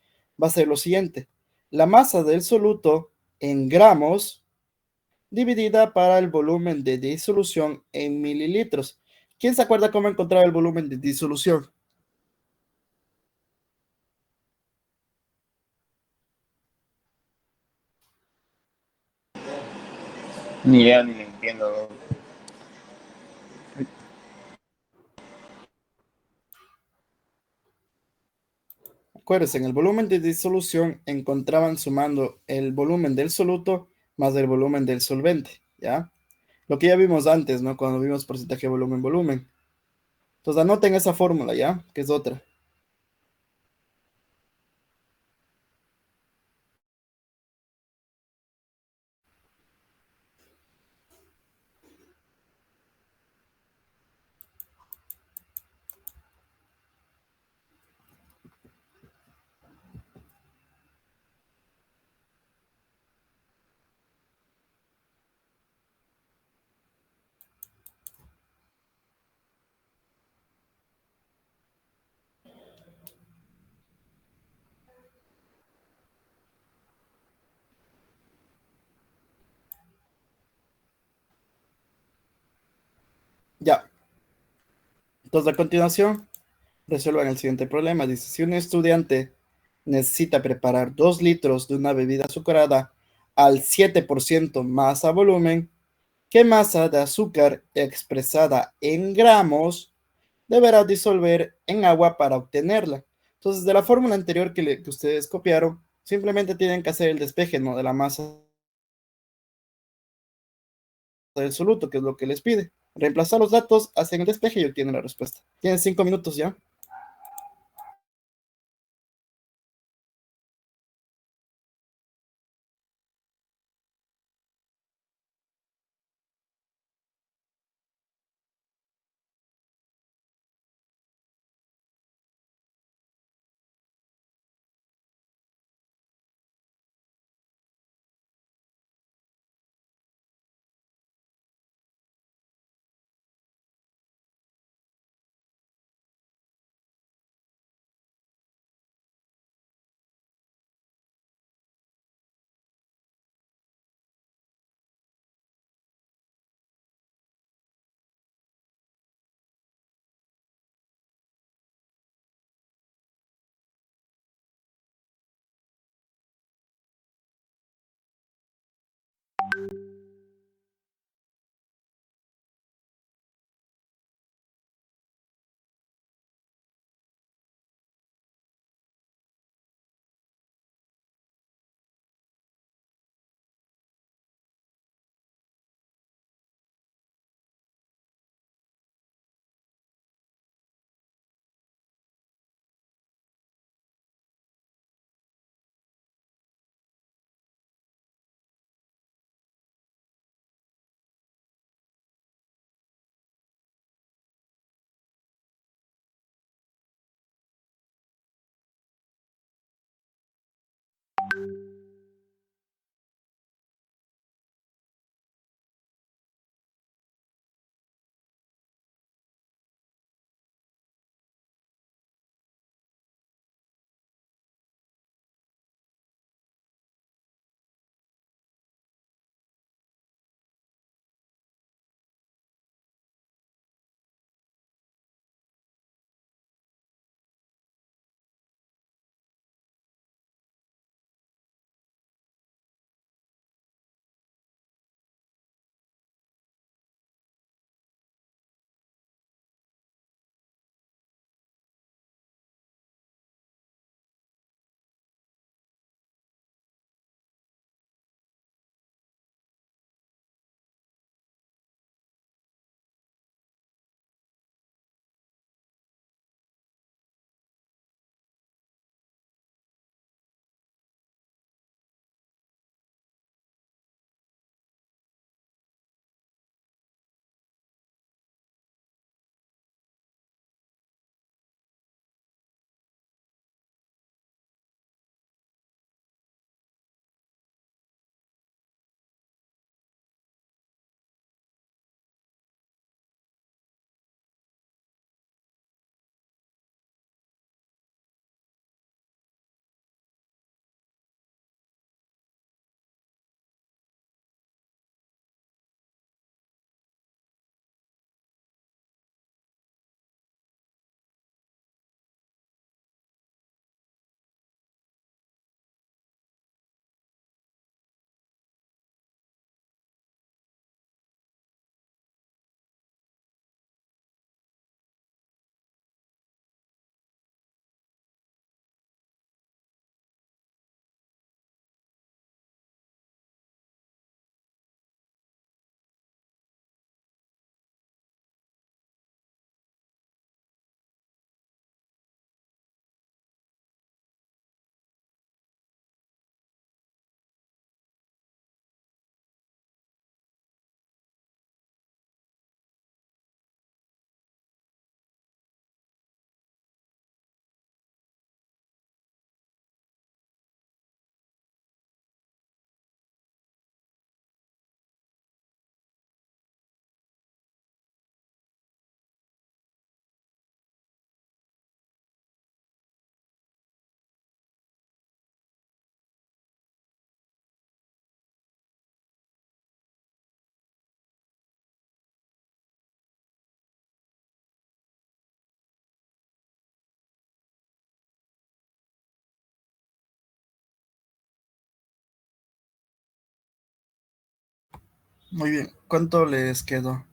va a ser lo siguiente. La masa del soluto en gramos dividida para el volumen de disolución en mililitros. ¿Quién se acuerda cómo encontrar el volumen de disolución? Ni idea ni le entiendo. Acuérdense, en el volumen de disolución encontraban sumando el volumen del soluto más el volumen del solvente, ¿ya? Lo que ya vimos antes, ¿no? Cuando vimos porcentaje volumen-volumen. Entonces anoten esa fórmula, ¿ya? Que es otra. Ya. Entonces a continuación, resuelvan el siguiente problema. Dice, si un estudiante necesita preparar 2 litros de una bebida azucarada al 7% masa volumen, ¿qué masa de azúcar expresada en gramos deberá disolver en agua para obtenerla? Entonces, de la fórmula anterior que ustedes copiaron, simplemente tienen que hacer el despeje, ¿no? De la masa del soluto, que es lo que les pide. Reemplazar los datos, hacen el despeje y obtienen la respuesta. Tienen 5 minutos ya. Muy bien. ¿Cuánto les quedó?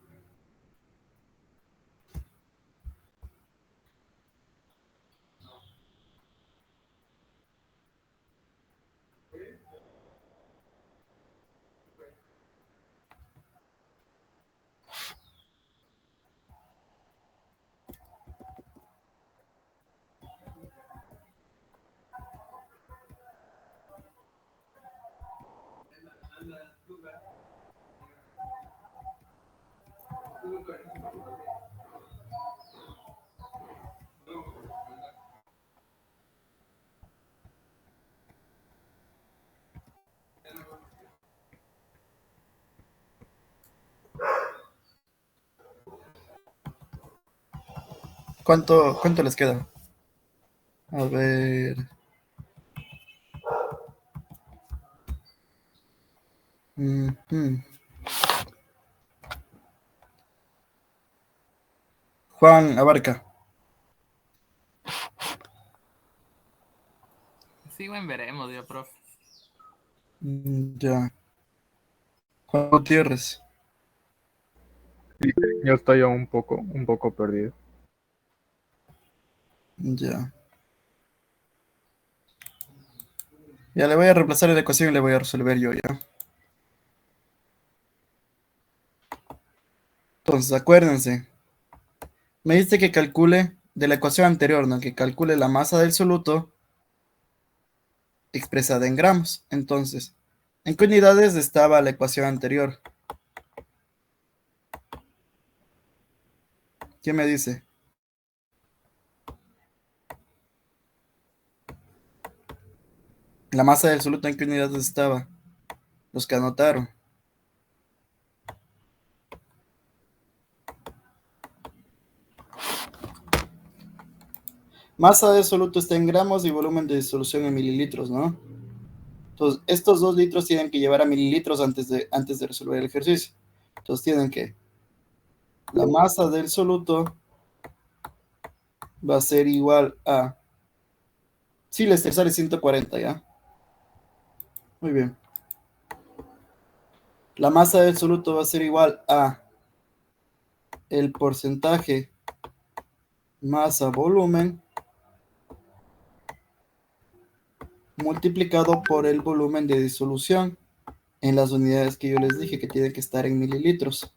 ¿Cuánto les queda? A ver. Ujú. Juan Abarca. Sigo en veremos, yo, profe. Ya. Juan Gutiérrez. Sí, yo estoy un poco perdido. Ya. Ya le voy a reemplazar la ecuación y le voy a resolver yo, ya. Entonces, acuérdense. Me dice que calcule de la ecuación anterior, ¿no? Que calcule la masa del soluto expresada en gramos. Entonces, ¿en qué unidades estaba la ecuación anterior? ¿Quién me dice? La masa del soluto, ¿en qué unidades estaba? Los que anotaron. Masa del soluto está en gramos y volumen de disolución en mililitros, ¿no? Entonces, estos 2 litros tienen que llevar a mililitros antes de resolver el ejercicio. Entonces, tienen que, la masa del soluto va a ser igual a, sí, les sale 140, ¿ya? Muy bien. La masa del soluto va a ser igual a el porcentaje masa volumen multiplicado por el volumen de disolución en las unidades que yo les dije que tienen que estar en mililitros,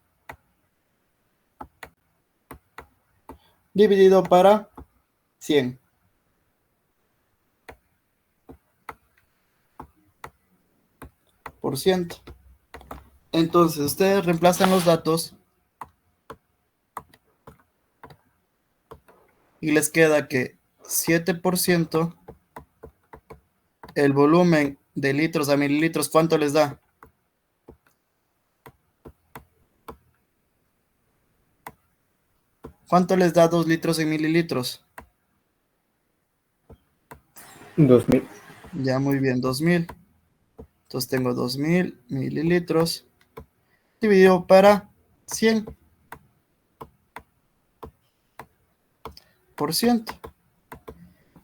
dividido para 100. Por ciento. Entonces, ustedes reemplazan los datos y les queda que 7% el volumen de litros a mililitros, ¿cuánto les da? ¿Cuánto les da 2 litros en mililitros? 2000. Ya, muy bien, 2000. Entonces tengo 2000 mililitros dividido para 100%.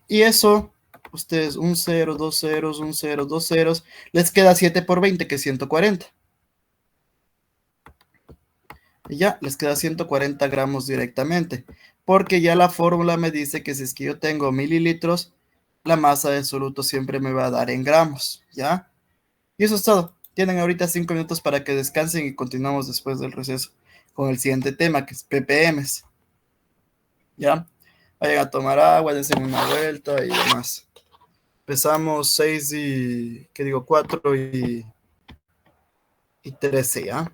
Y eso, ustedes un cero, dos ceros, un cero, dos ceros, les queda 7 por 20, que es 140. Y ya, les queda 140 gramos directamente. Porque ya la fórmula me dice que si es que yo tengo mililitros, la masa del soluto siempre me va a dar en gramos, ¿ya? Y eso es todo. Tienen ahorita 5 minutos para que descansen y continuamos después del receso con el siguiente tema, que es ppms. ¿Ya? Vayan a tomar agua, dense una vuelta y demás. Empezamos 6 y, ¿qué digo? 4 y 13, ¿ya?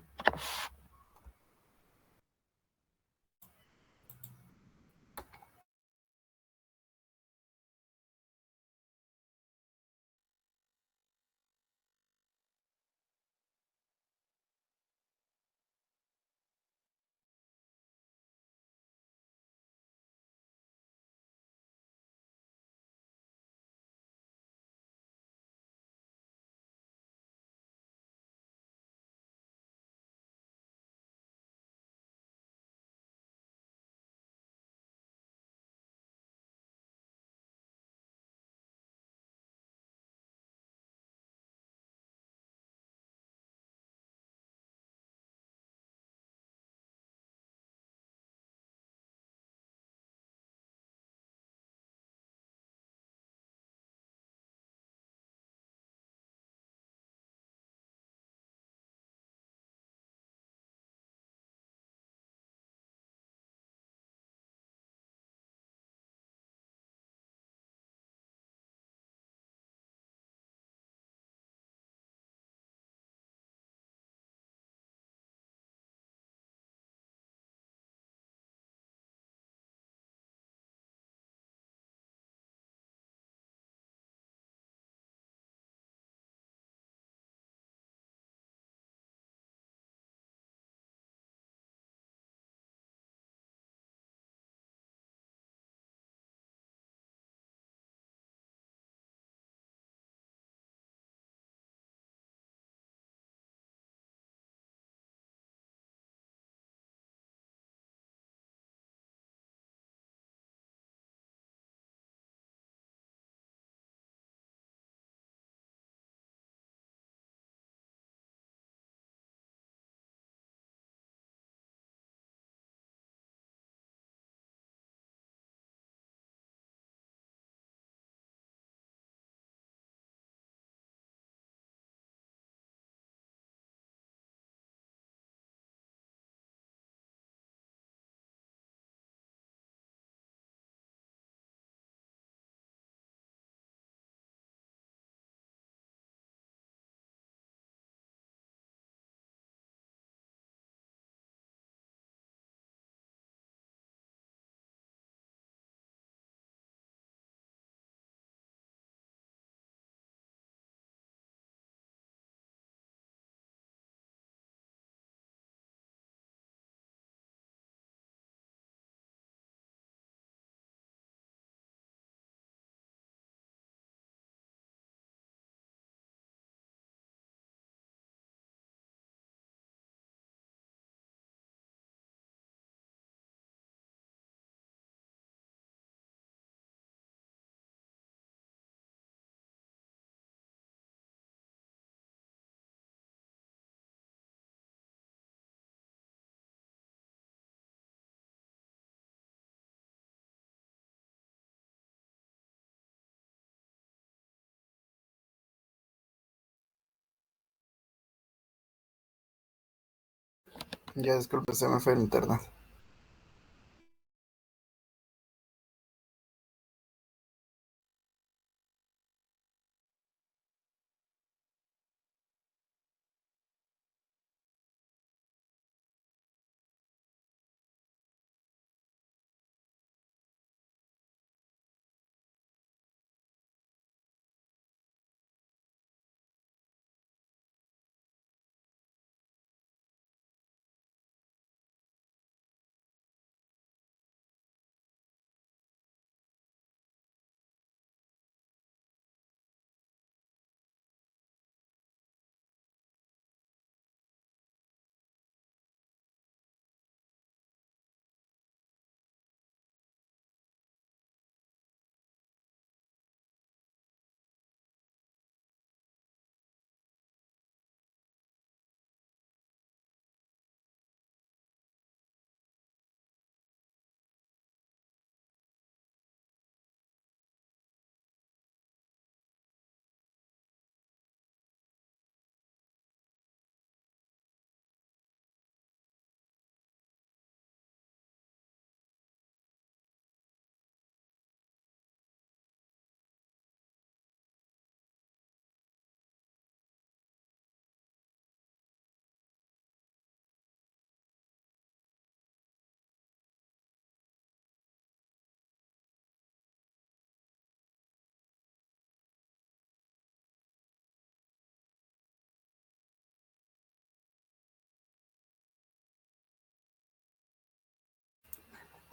Ya, disculpe, se me fue el internet.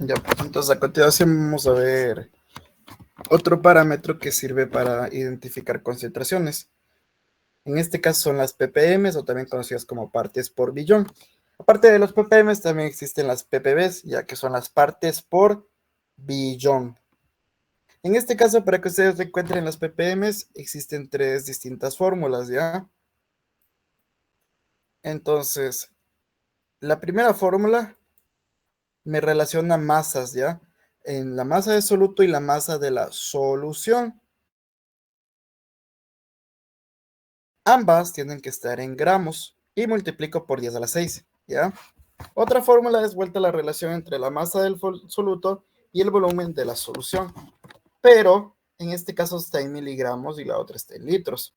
Ya, pues entonces a continuación vamos a ver otro parámetro que sirve para identificar concentraciones. En este caso son las ppm o también conocidas como partes por billón. Aparte de los ppm también existen las ppbs, ya que son las partes por billón. En este caso, para que ustedes encuentren las ppm, existen tres distintas fórmulas, ¿ya? Entonces, la primera fórmula me relaciona masas, ¿ya? En la masa de soluto y la masa de la solución. Ambas tienen que estar en gramos y multiplico por 10 a la 6, ¿ya? Otra fórmula es vuelta a la relación entre la masa del soluto y el volumen de la solución, pero en este caso está en miligramos y la otra está en litros.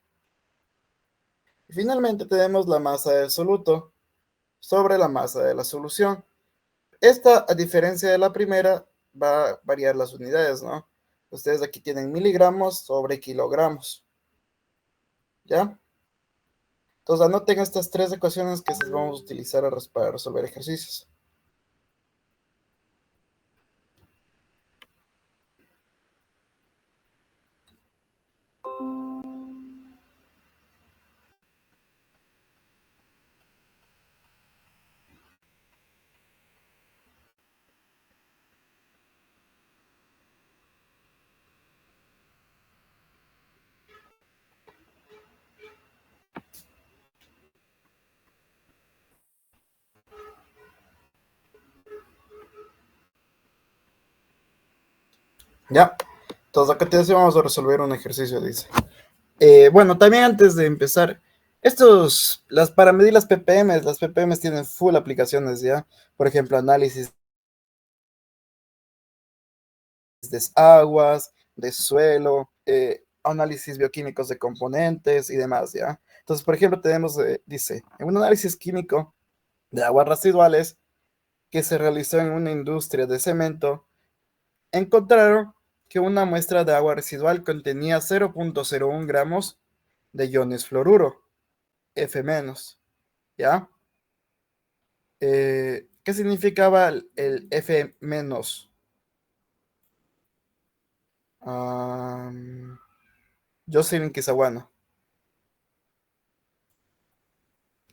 Y finalmente tenemos la masa del soluto sobre la masa de la solución. Esta, a diferencia de la primera, va a variar las unidades, ¿no? Ustedes aquí tienen miligramos sobre kilogramos, ¿ya? Entonces anoten estas tres ecuaciones que se vamos a utilizar para resolver ejercicios. Ya, entonces a continuación vamos a resolver un ejercicio, dice. Bueno, también antes de empezar, para medir las ppm tienen full aplicaciones, ¿ya? Por ejemplo, análisis de aguas, de suelo, análisis bioquímicos de componentes y demás, ¿ya? Entonces, por ejemplo, tenemos, dice, en un análisis químico de aguas residuales que se realizó en una industria de cemento, encontraron que una muestra de agua residual contenía 0,01 gramos de iones fluoruro, F-, ¿ya? ¿Qué significaba el F-? Jocelyn Kisawana.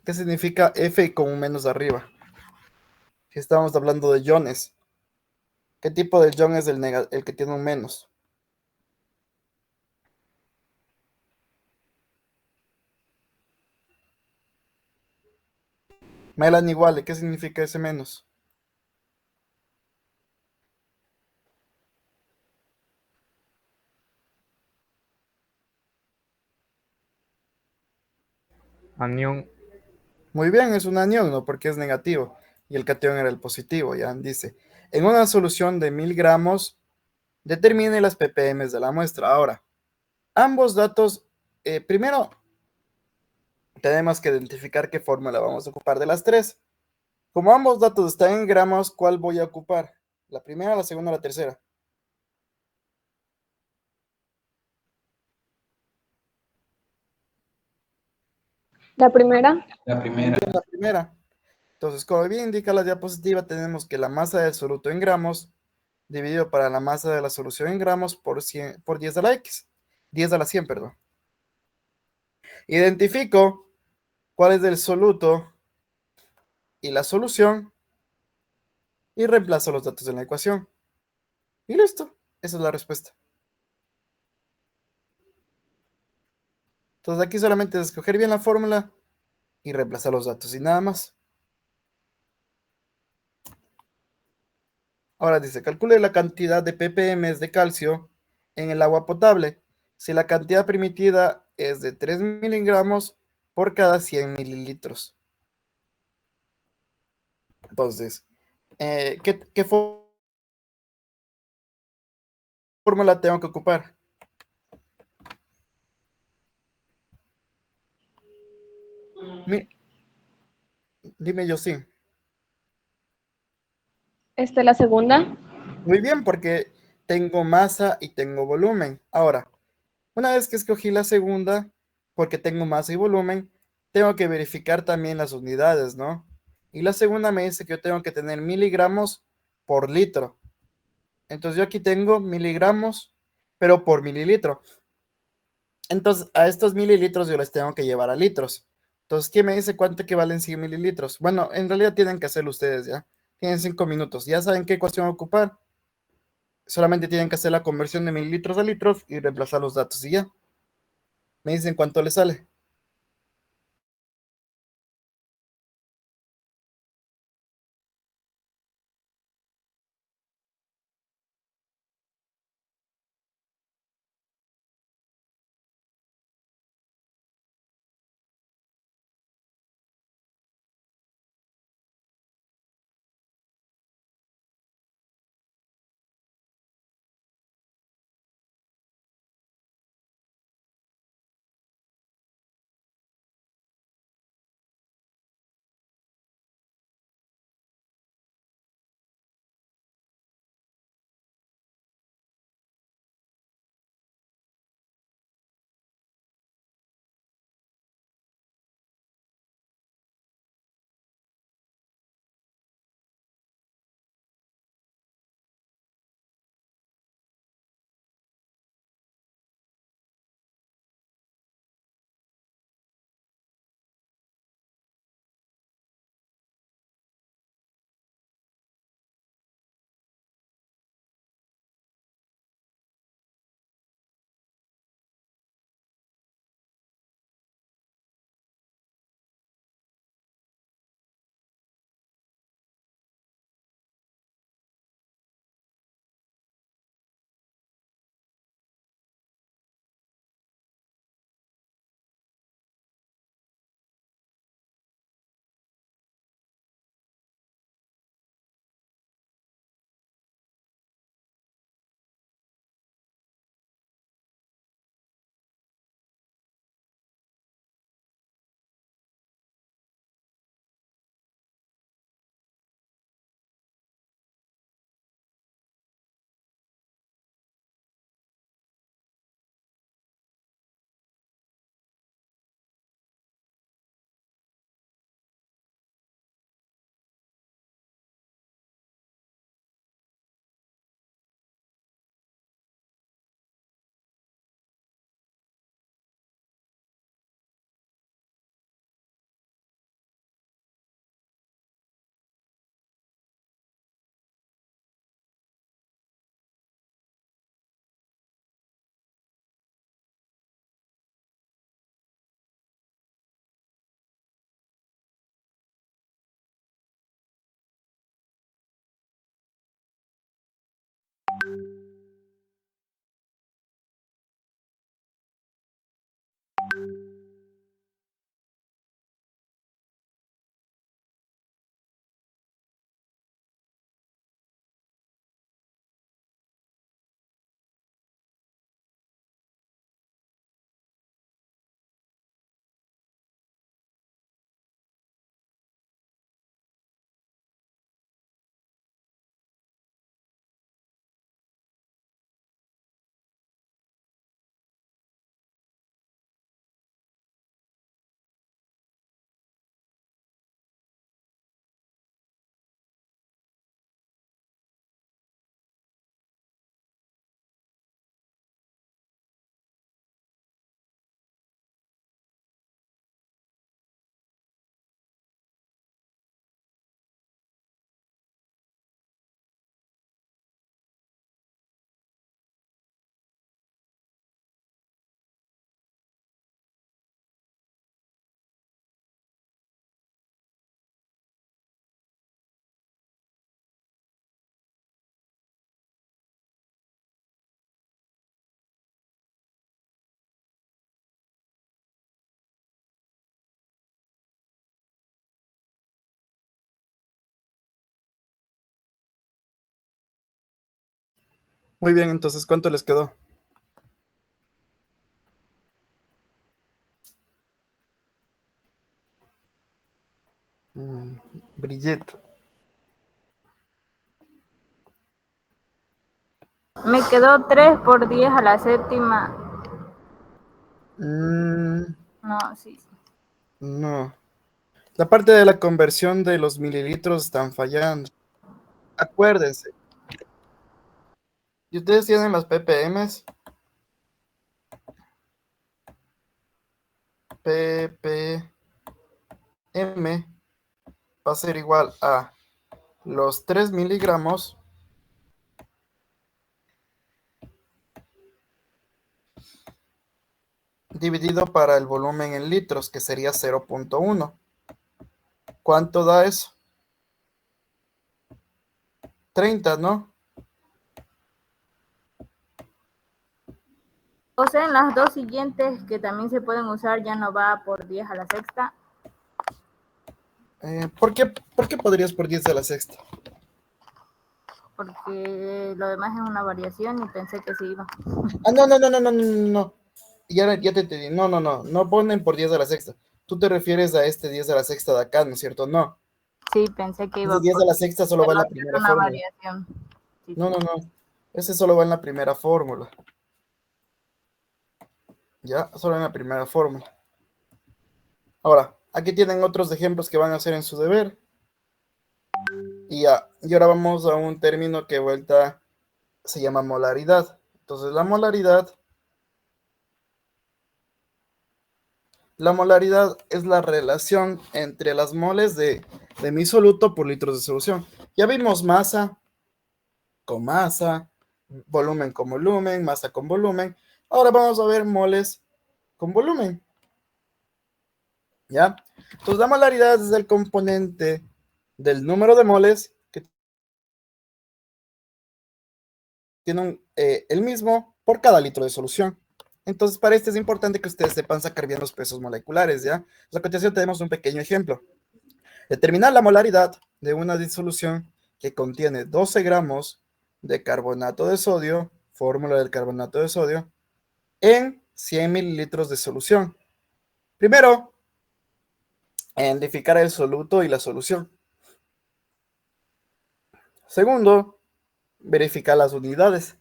¿Qué significa F con un menos arriba? Si estamos hablando de iones, ¿qué tipo de ion es el que tiene un menos? Melanie igual, ¿qué significa ese menos? Anión. Muy bien, es un anión, ¿no? Porque es negativo. Y el catión era el positivo, ya dice. En una solución de 1000 gramos, determine las ppm de la muestra. Ahora, ambos datos, primero tenemos que identificar qué fórmula vamos a ocupar de las tres. Como ambos datos están en gramos, ¿cuál voy a ocupar? ¿La primera, la segunda o la tercera? La primera. La primera. La primera. Entonces, como bien indica la diapositiva, tenemos que la masa del soluto en gramos dividido para la masa de la solución en gramos por 100, por 10 a la X. 10 a la 100, perdón. Identifico cuál es el soluto y la solución y reemplazo los datos en la ecuación. Y listo. Esa es la respuesta. Entonces aquí solamente es escoger bien la fórmula y reemplazar los datos y nada más. Ahora dice, calcule la cantidad de ppm de calcio en el agua potable. Si la cantidad permitida es de 3 miligramos por cada 100 mililitros. Entonces, ¿qué fórmula tengo que ocupar? Dime yo sí. La segunda. Muy bien, porque tengo masa y tengo volumen. Ahora, una vez que escogí la segunda, porque tengo masa y volumen, tengo que verificar también las unidades, ¿no? Y la segunda me dice que yo tengo que tener miligramos por litro. Entonces yo aquí tengo miligramos, pero por mililitro. Entonces a estos mililitros yo les tengo que llevar a litros. Entonces, ¿quién me dice cuánto equivalen 100 mililitros? Bueno, en realidad tienen que hacerlo ustedes ya. Tienen 5 minutos. Ya saben qué ecuación ocupar. Solamente tienen que hacer la conversión de mililitros a litros y reemplazar los datos y ya. Me dicen cuánto les sale. Muy bien, entonces, ¿cuánto les quedó? Brigitte. Me quedó 3 por 10 a la séptima. No, sí. No. La parte de la conversión de los mililitros están fallando. Acuérdense. ¿Y ustedes tienen las ppms? ppm va a ser igual a los 3 miligramos dividido para el volumen en litros, que sería 0.1. ¿Cuánto da eso? 30, ¿no? O sea, en las dos siguientes que también se pueden usar ya no va por 10 a la sexta. ¿Por qué podrías por 10 a la sexta? Porque lo demás es una variación y pensé que sí iba. Ah, no. Ya te entendí. No ponen por 10 a la sexta. Tú te refieres a este 10 a la sexta de acá, ¿no es cierto? No. Sí, pensé que iba Ese 10 por a la sexta solo va en la primera una fórmula. variación. Sí, No. Ese solo va en la primera fórmula. Ya, solo en la primera fórmula. Ahora, aquí tienen otros ejemplos que van a hacer en su deber. Y ahora vamos a un término que de vuelta se llama molaridad. Entonces, la molaridad es la relación entre las moles de mi soluto por litros de solución. Ya vimos masa con masa, volumen con volumen, masa con volumen. Ahora vamos a ver moles con volumen. ¿Ya? Entonces, la molaridad es el componente del número de moles que tiene el mismo por cada litro de solución. Entonces, para esto es importante que ustedes sepan sacar bien los pesos moleculares, ¿ya? Pues a continuación tenemos un pequeño ejemplo. Determinar la molaridad de una disolución que contiene 12 gramos de carbonato de sodio, fórmula del carbonato de sodio, en 100 mililitros de solución. Primero, identificar el soluto y la solución. Segundo, verificar las unidades.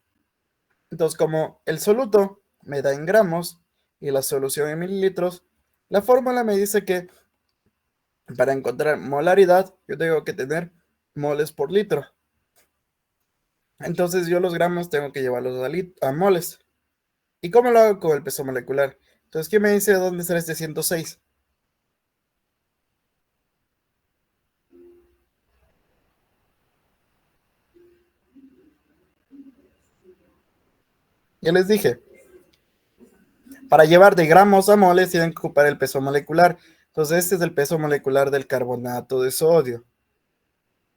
Entonces, como el soluto me da en gramos y la solución en mililitros, la fórmula me dice que para encontrar molaridad, yo tengo que tener moles por litro. Entonces, yo los gramos tengo que llevarlos a moles. ¿Y cómo lo hago con el peso molecular? Entonces, ¿quién me dice dónde está este 106? Ya les dije, para llevar de gramos a moles tienen que ocupar el peso molecular. Entonces, este es el peso molecular del carbonato de sodio.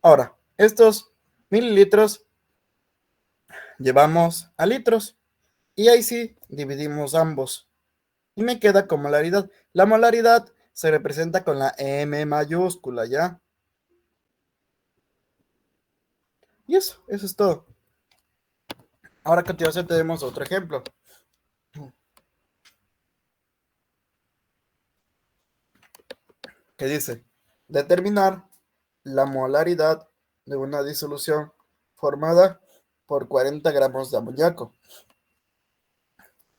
Ahora, estos mililitros llevamos a litros y ahí sí dividimos ambos. Y me queda con molaridad. La molaridad se representa con la M mayúscula, ¿ya? Y eso es todo. Ahora a continuación tenemos otro ejemplo. Que dice, determinar la molaridad de una disolución formada por 40 gramos de amoníaco.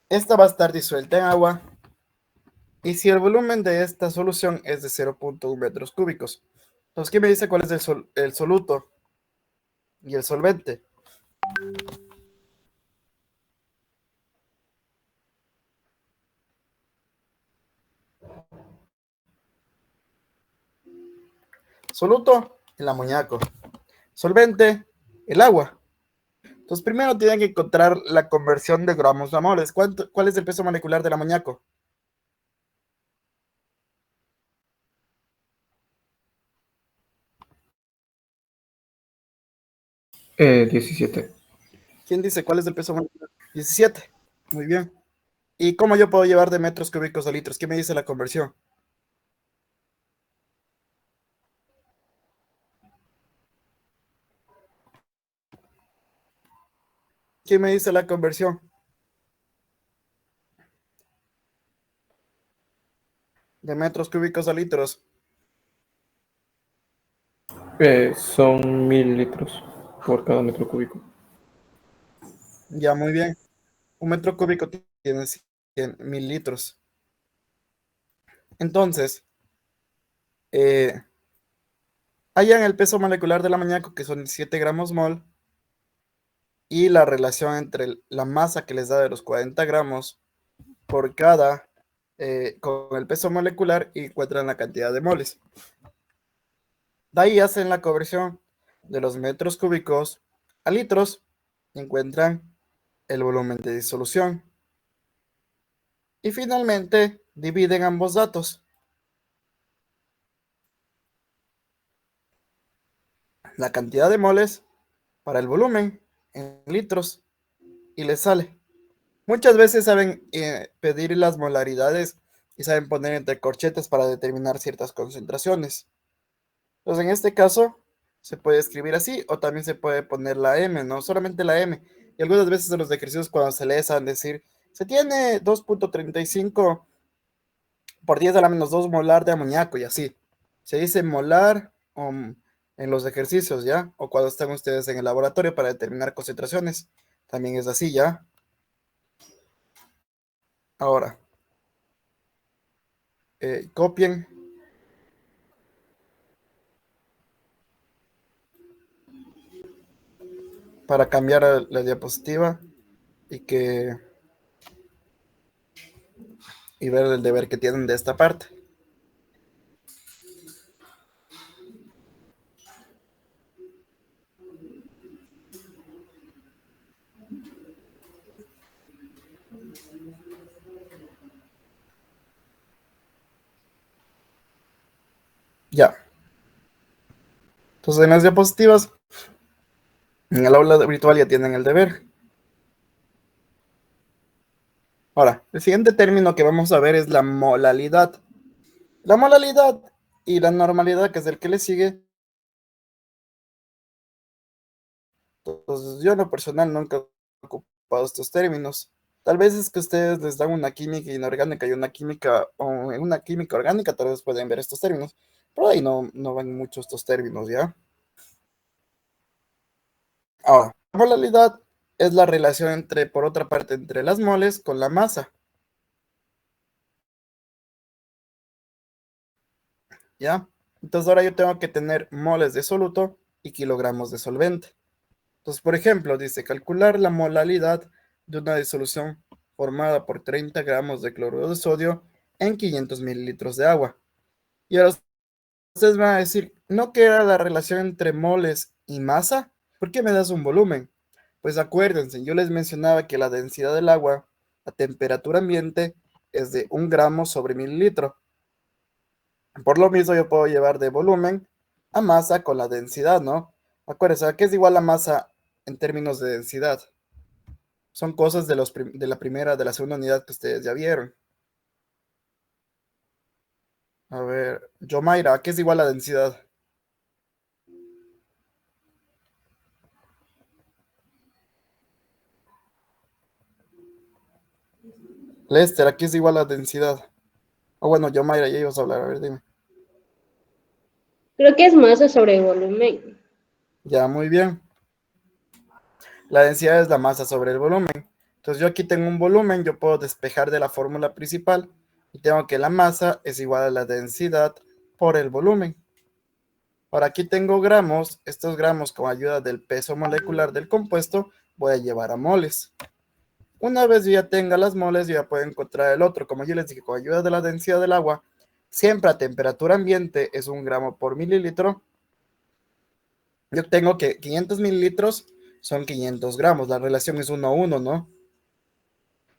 Esta va a estar disuelta en agua y si el volumen de esta solución es de 0.1 metros cúbicos. Entonces, ¿qué me dice cuál es el soluto y el solvente? Soluto, el amoníaco. Solvente, el agua. Entonces, primero tienen que encontrar la conversión de gramos a moles. ¿Cuál es el peso molecular del amoníaco? Eh, 17. ¿Quién dice cuál es el peso molecular? 17. Muy bien. ¿Y cómo yo puedo llevar de metros cúbicos a litros? ¿Qué me dice la conversión? ¿Quién me dice la conversión? De metros cúbicos a litros. Son 1000 litros por cada metro cúbico. Ya, muy bien. Un metro cúbico tiene 100.000 litros. Entonces, hallan el peso molecular del amoníaco, que son 7 gramos mol, y la relación entre la masa que les da de los 40 gramos por cada, con el peso molecular, y encuentran la cantidad de moles. De ahí hacen la conversión de los metros cúbicos a litros y encuentran el volumen de disolución. Y finalmente dividen ambos datos. La cantidad de moles para el volumen en litros y les sale. Muchas veces saben pedir las molaridades y saben poner entre corchetes para determinar ciertas concentraciones. Entonces, en este caso, se puede escribir así, o también se puede poner la M, ¿no? Solamente la M. Y algunas veces en los ejercicios, cuando se les saben decir, se tiene 2.35 por 10 a la menos 2 molar de amoníaco, y así. Se dice molar en los ejercicios, ¿ya? O cuando están ustedes en el laboratorio para determinar concentraciones. También es así, ¿ya? Ahora, copien. Para cambiar a la diapositiva y ver el deber que tienen de esta parte. Ya. Entonces, en las diapositivas, en el aula virtual ya tienen el deber. Ahora, el siguiente término que vamos a ver es la molalidad. La molalidad y la normalidad, que es el que le sigue. Entonces, yo en lo personal nunca he ocupado estos términos. Tal vez es que ustedes les dan una química inorgánica y una química, o en una química orgánica, tal vez pueden ver estos términos. Pero ahí no van mucho estos términos, ¿ya? Ahora, la molalidad es la relación entre, por otra parte, entre las moles con la masa. ¿Ya? Entonces ahora yo tengo que tener moles de soluto y kilogramos de solvente. Entonces, por ejemplo, dice calcular la molalidad de una disolución formada por 30 gramos de cloruro de sodio en 500 mililitros de agua. Y ahora ustedes van a decir, ¿no que era la relación entre moles y masa? ¿Por qué me das un volumen? Pues acuérdense, yo les mencionaba que la densidad del agua a temperatura ambiente es de 1 gramo sobre mililitro. Por lo mismo yo puedo llevar de volumen a masa con la densidad, ¿no? Acuérdense, ¿a qué es igual la masa en términos de densidad? Son cosas de la primera, de la segunda unidad que ustedes ya vieron. A ver, Yomaira, ¿a qué es igual la densidad? Lester, ¿a qué es igual la densidad? O bueno, Yomaira, ya ibas a hablar, a ver, dime. Creo que es masa sobre volumen. Ya, muy bien. La densidad es la masa sobre el volumen. Entonces yo aquí tengo un volumen, yo puedo despejar de la fórmula principal y tengo que la masa es igual a la densidad por el volumen. Ahora aquí tengo gramos, estos gramos con ayuda del peso molecular del compuesto voy a llevar a moles. Una vez yo ya tenga las moles, yo ya puedo encontrar el otro. Como yo les dije, con ayuda de la densidad del agua, siempre a temperatura ambiente es 1 gramo por mililitro. Yo tengo que 500 mililitros son 500 gramos. La relación es 1 a 1, ¿no?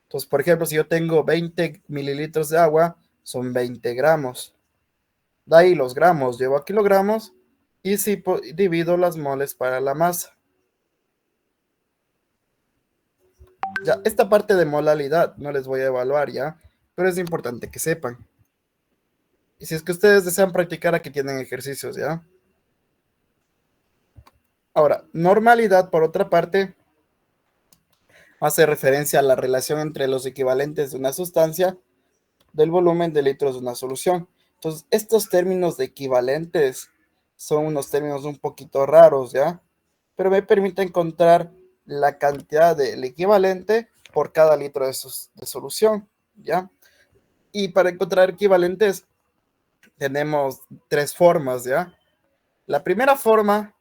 Entonces, por ejemplo, si yo tengo 20 mililitros de agua, son 20 gramos. De ahí los gramos llevo a kilogramos y si divido las moles para la masa. Ya, esta parte de molalidad no les voy a evaluar ya, pero es importante que sepan. Y si es que ustedes desean practicar, aquí tienen ejercicios, ¿ya? Ahora, normalidad, por otra parte, hace referencia a la relación entre los equivalentes de una sustancia del volumen de litros de una solución. Entonces, estos términos de equivalentes son unos términos un poquito raros, ¿ya? Pero me permite encontrar la cantidad del equivalente por cada litro de solución, ¿ya? Y para encontrar equivalentes tenemos tres formas, ¿ya? La primera forma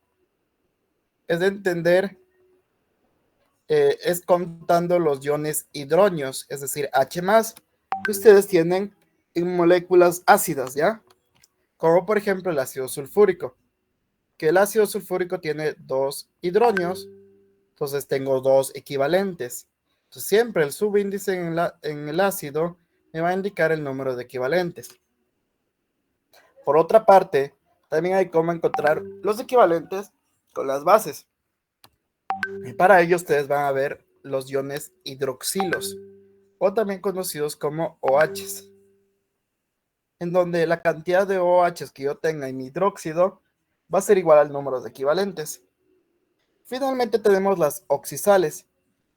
es de entender, es contando los iones hidronios, es decir, H+, que ustedes tienen en moléculas ácidas, ¿ya? Como por ejemplo el ácido sulfúrico, que el ácido sulfúrico tiene 2 hidronios, entonces tengo 2 equivalentes. Entonces siempre el subíndice en el ácido me va a indicar el número de equivalentes. Por otra parte, también hay cómo encontrar los equivalentes con las bases. Y para ello ustedes van a ver los iones hidroxilos, o también conocidos como OHs, en donde la cantidad de OHs que yo tenga en mi hidróxido va a ser igual al número de equivalentes. Finalmente tenemos las oxisales,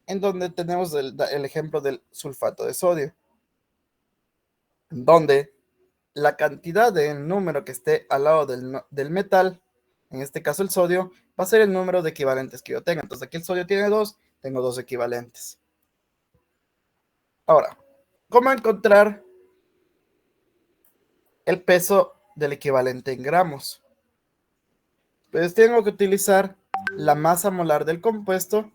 en donde tenemos el ejemplo del sulfato de sodio, donde la cantidad del número que esté al lado del metal, en este caso el sodio, va a ser el número de equivalentes que yo tenga. Entonces aquí el sodio tiene 2, tengo 2 equivalentes. Ahora, ¿cómo encontrar el peso del equivalente en gramos? Pues tengo que utilizar la masa molar del compuesto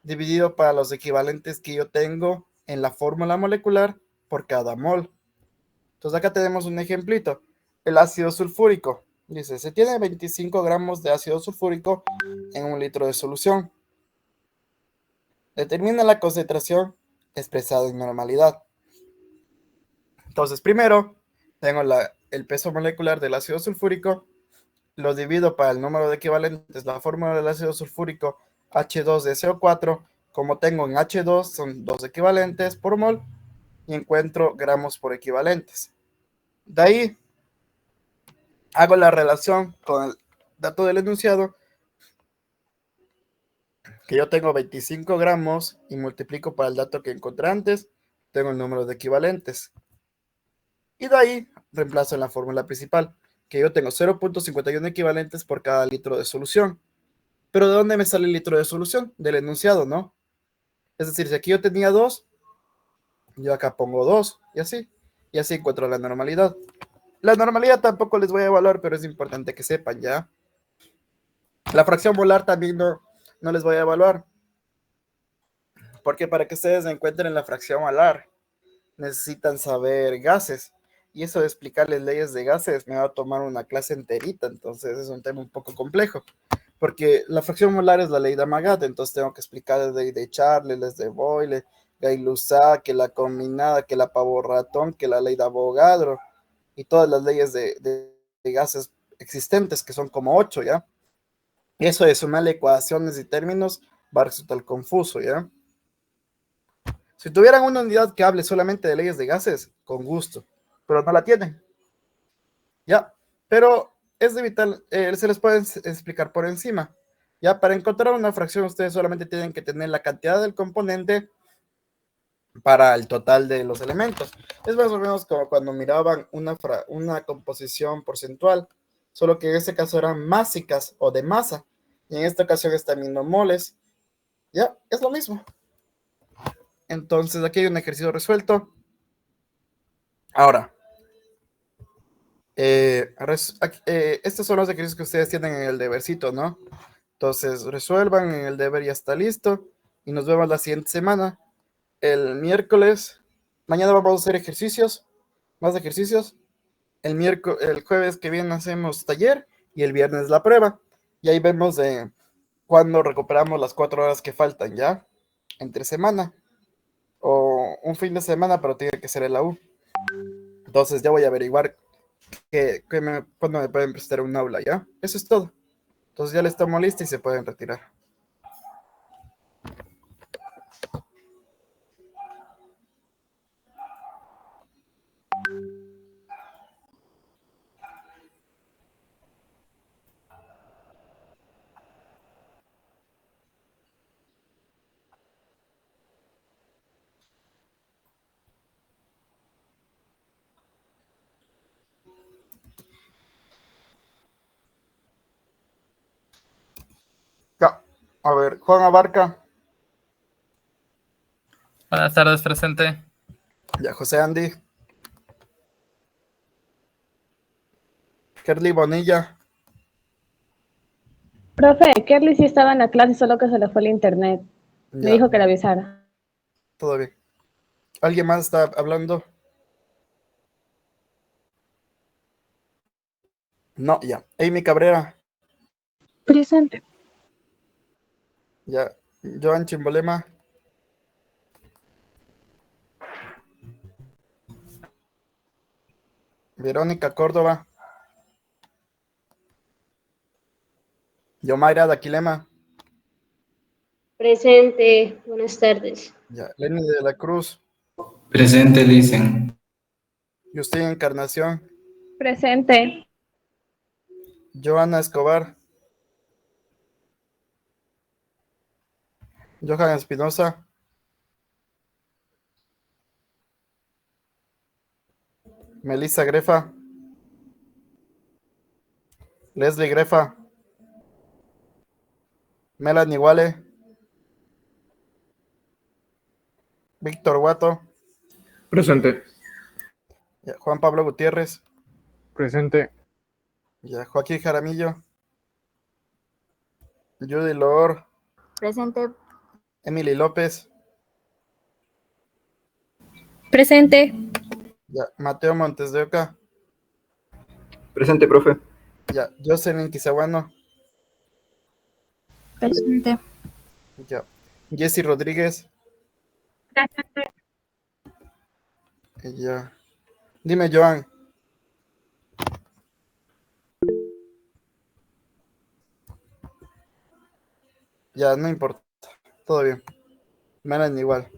dividido para los equivalentes que yo tengo en la fórmula molecular por cada mol. Entonces acá tenemos un ejemplito. El ácido sulfúrico. Dice, se tiene 25 gramos de ácido sulfúrico en un litro de solución. Determina la concentración expresada en normalidad. Entonces primero tengo el peso molecular del ácido sulfúrico. Lo divido para el número de equivalentes. La fórmula del ácido sulfúrico H2SO4. Como tengo en H2 son 2 equivalentes por mol. Y encuentro gramos por equivalentes. De ahí hago la relación con el dato del enunciado, que yo tengo 25 gramos y multiplico para el dato que encontré antes, tengo el número de equivalentes. Y de ahí reemplazo en la fórmula principal, que yo tengo 0.51 equivalentes por cada litro de solución. Pero ¿de dónde me sale el litro de solución? Del enunciado, ¿no? Es decir, si aquí yo tenía 2, yo acá pongo 2 y así encuentro la normalidad. La normalidad tampoco les voy a evaluar, pero es importante que sepan, ¿ya? La fracción molar también no les voy a evaluar, porque para que ustedes encuentren la fracción molar, necesitan saber gases, y eso de explicarles leyes de gases me va a tomar una clase enterita, entonces es un tema un poco complejo, porque la fracción molar es la ley de Amagat, entonces tengo que explicarles ley de Charles, de Boyle, Gay-Lussac, que la combinada, que la pavo-ratón, que la ley de Avogadro, y todas las leyes de gases existentes, que son como 8, ¿ya? Eso de sumarle ecuaciones y términos va a resultar confuso, ¿ya? Si tuvieran una unidad que hable solamente de leyes de gases, con gusto, pero no la tienen, ¿ya? Pero es de vital, se les puede explicar por encima, ¿ya? Para encontrar una fracción, ustedes solamente tienen que tener la cantidad del componente para el total de los elementos. Es más o menos como cuando miraban una composición porcentual, solo que en este caso eran másicas o de masa, y en esta ocasión está viendo moles. Ya, es lo mismo. Entonces aquí hay un ejercicio resuelto. Ahora, estos son los ejercicios que ustedes tienen en el debercito, ¿no? Entonces resuelvan en el deber, ya está listo, y nos vemos la siguiente semana. El miércoles, mañana vamos a hacer ejercicios, más ejercicios. El jueves que viene hacemos taller y el viernes la prueba. Y ahí vemos cuándo recuperamos las 4 horas que faltan, ¿ya? Entre semana o un fin de semana, pero tiene que ser en la U. Entonces ya voy a averiguar cuándo me pueden prestar un aula, ¿ya? Eso es todo. Entonces ya les tomo lista y se pueden retirar. A ver, Juan Abarca. Buenas tardes, presente. Ya, José Andy. Kerly Bonilla. Profe, Kerly sí estaba en la clase, solo que se le fue el internet. Me Ya, dijo que le avisara. todo bien. ¿Alguien más está hablando? No, ya. Amy Cabrera. Presente. Ya. Joan Chimbolema. Verónica Córdoba. Yomaira Daquilema. Presente. Buenas tardes. Ya. Lenny de la Cruz. Presente, Licen. Justin Encarnación. Presente. Joana Escobar. Johan Espinosa. Melissa Grefa. Leslie Grefa. Melanie Wale. Víctor Guato. Presente. Ya, Juan Pablo Gutiérrez. Presente. Ya, Joaquín Jaramillo. Judy Loor. Presente. Emily López. Presente. Ya, Mateo Montes de Oca. Presente, profe. Ya, Jocelyn Quizaguano. Presente. Ya, Jessy Rodríguez. Ya. Dime, Joan. Ya, no importa. Todo bien. Me dan igual.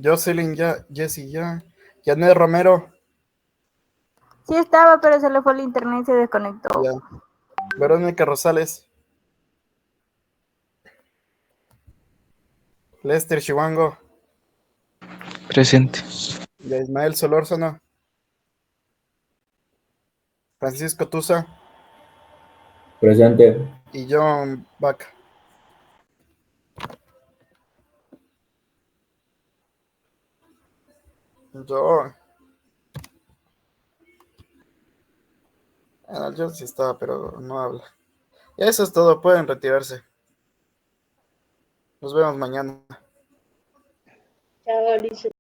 Jocelyn ya. Jessy ya. Janet Romero. Sí estaba, pero se le fue el internet y se desconectó. Ya. Verónica Rosales. Lester Chihuango. Presente. Ya, Ismael Solórzano. Francisco Tusa. Presente. Y John Vaca. Yo. Yo sí estaba, pero no habla. Ya eso es todo. Pueden retirarse. Nos vemos mañana. Chao, Alicia.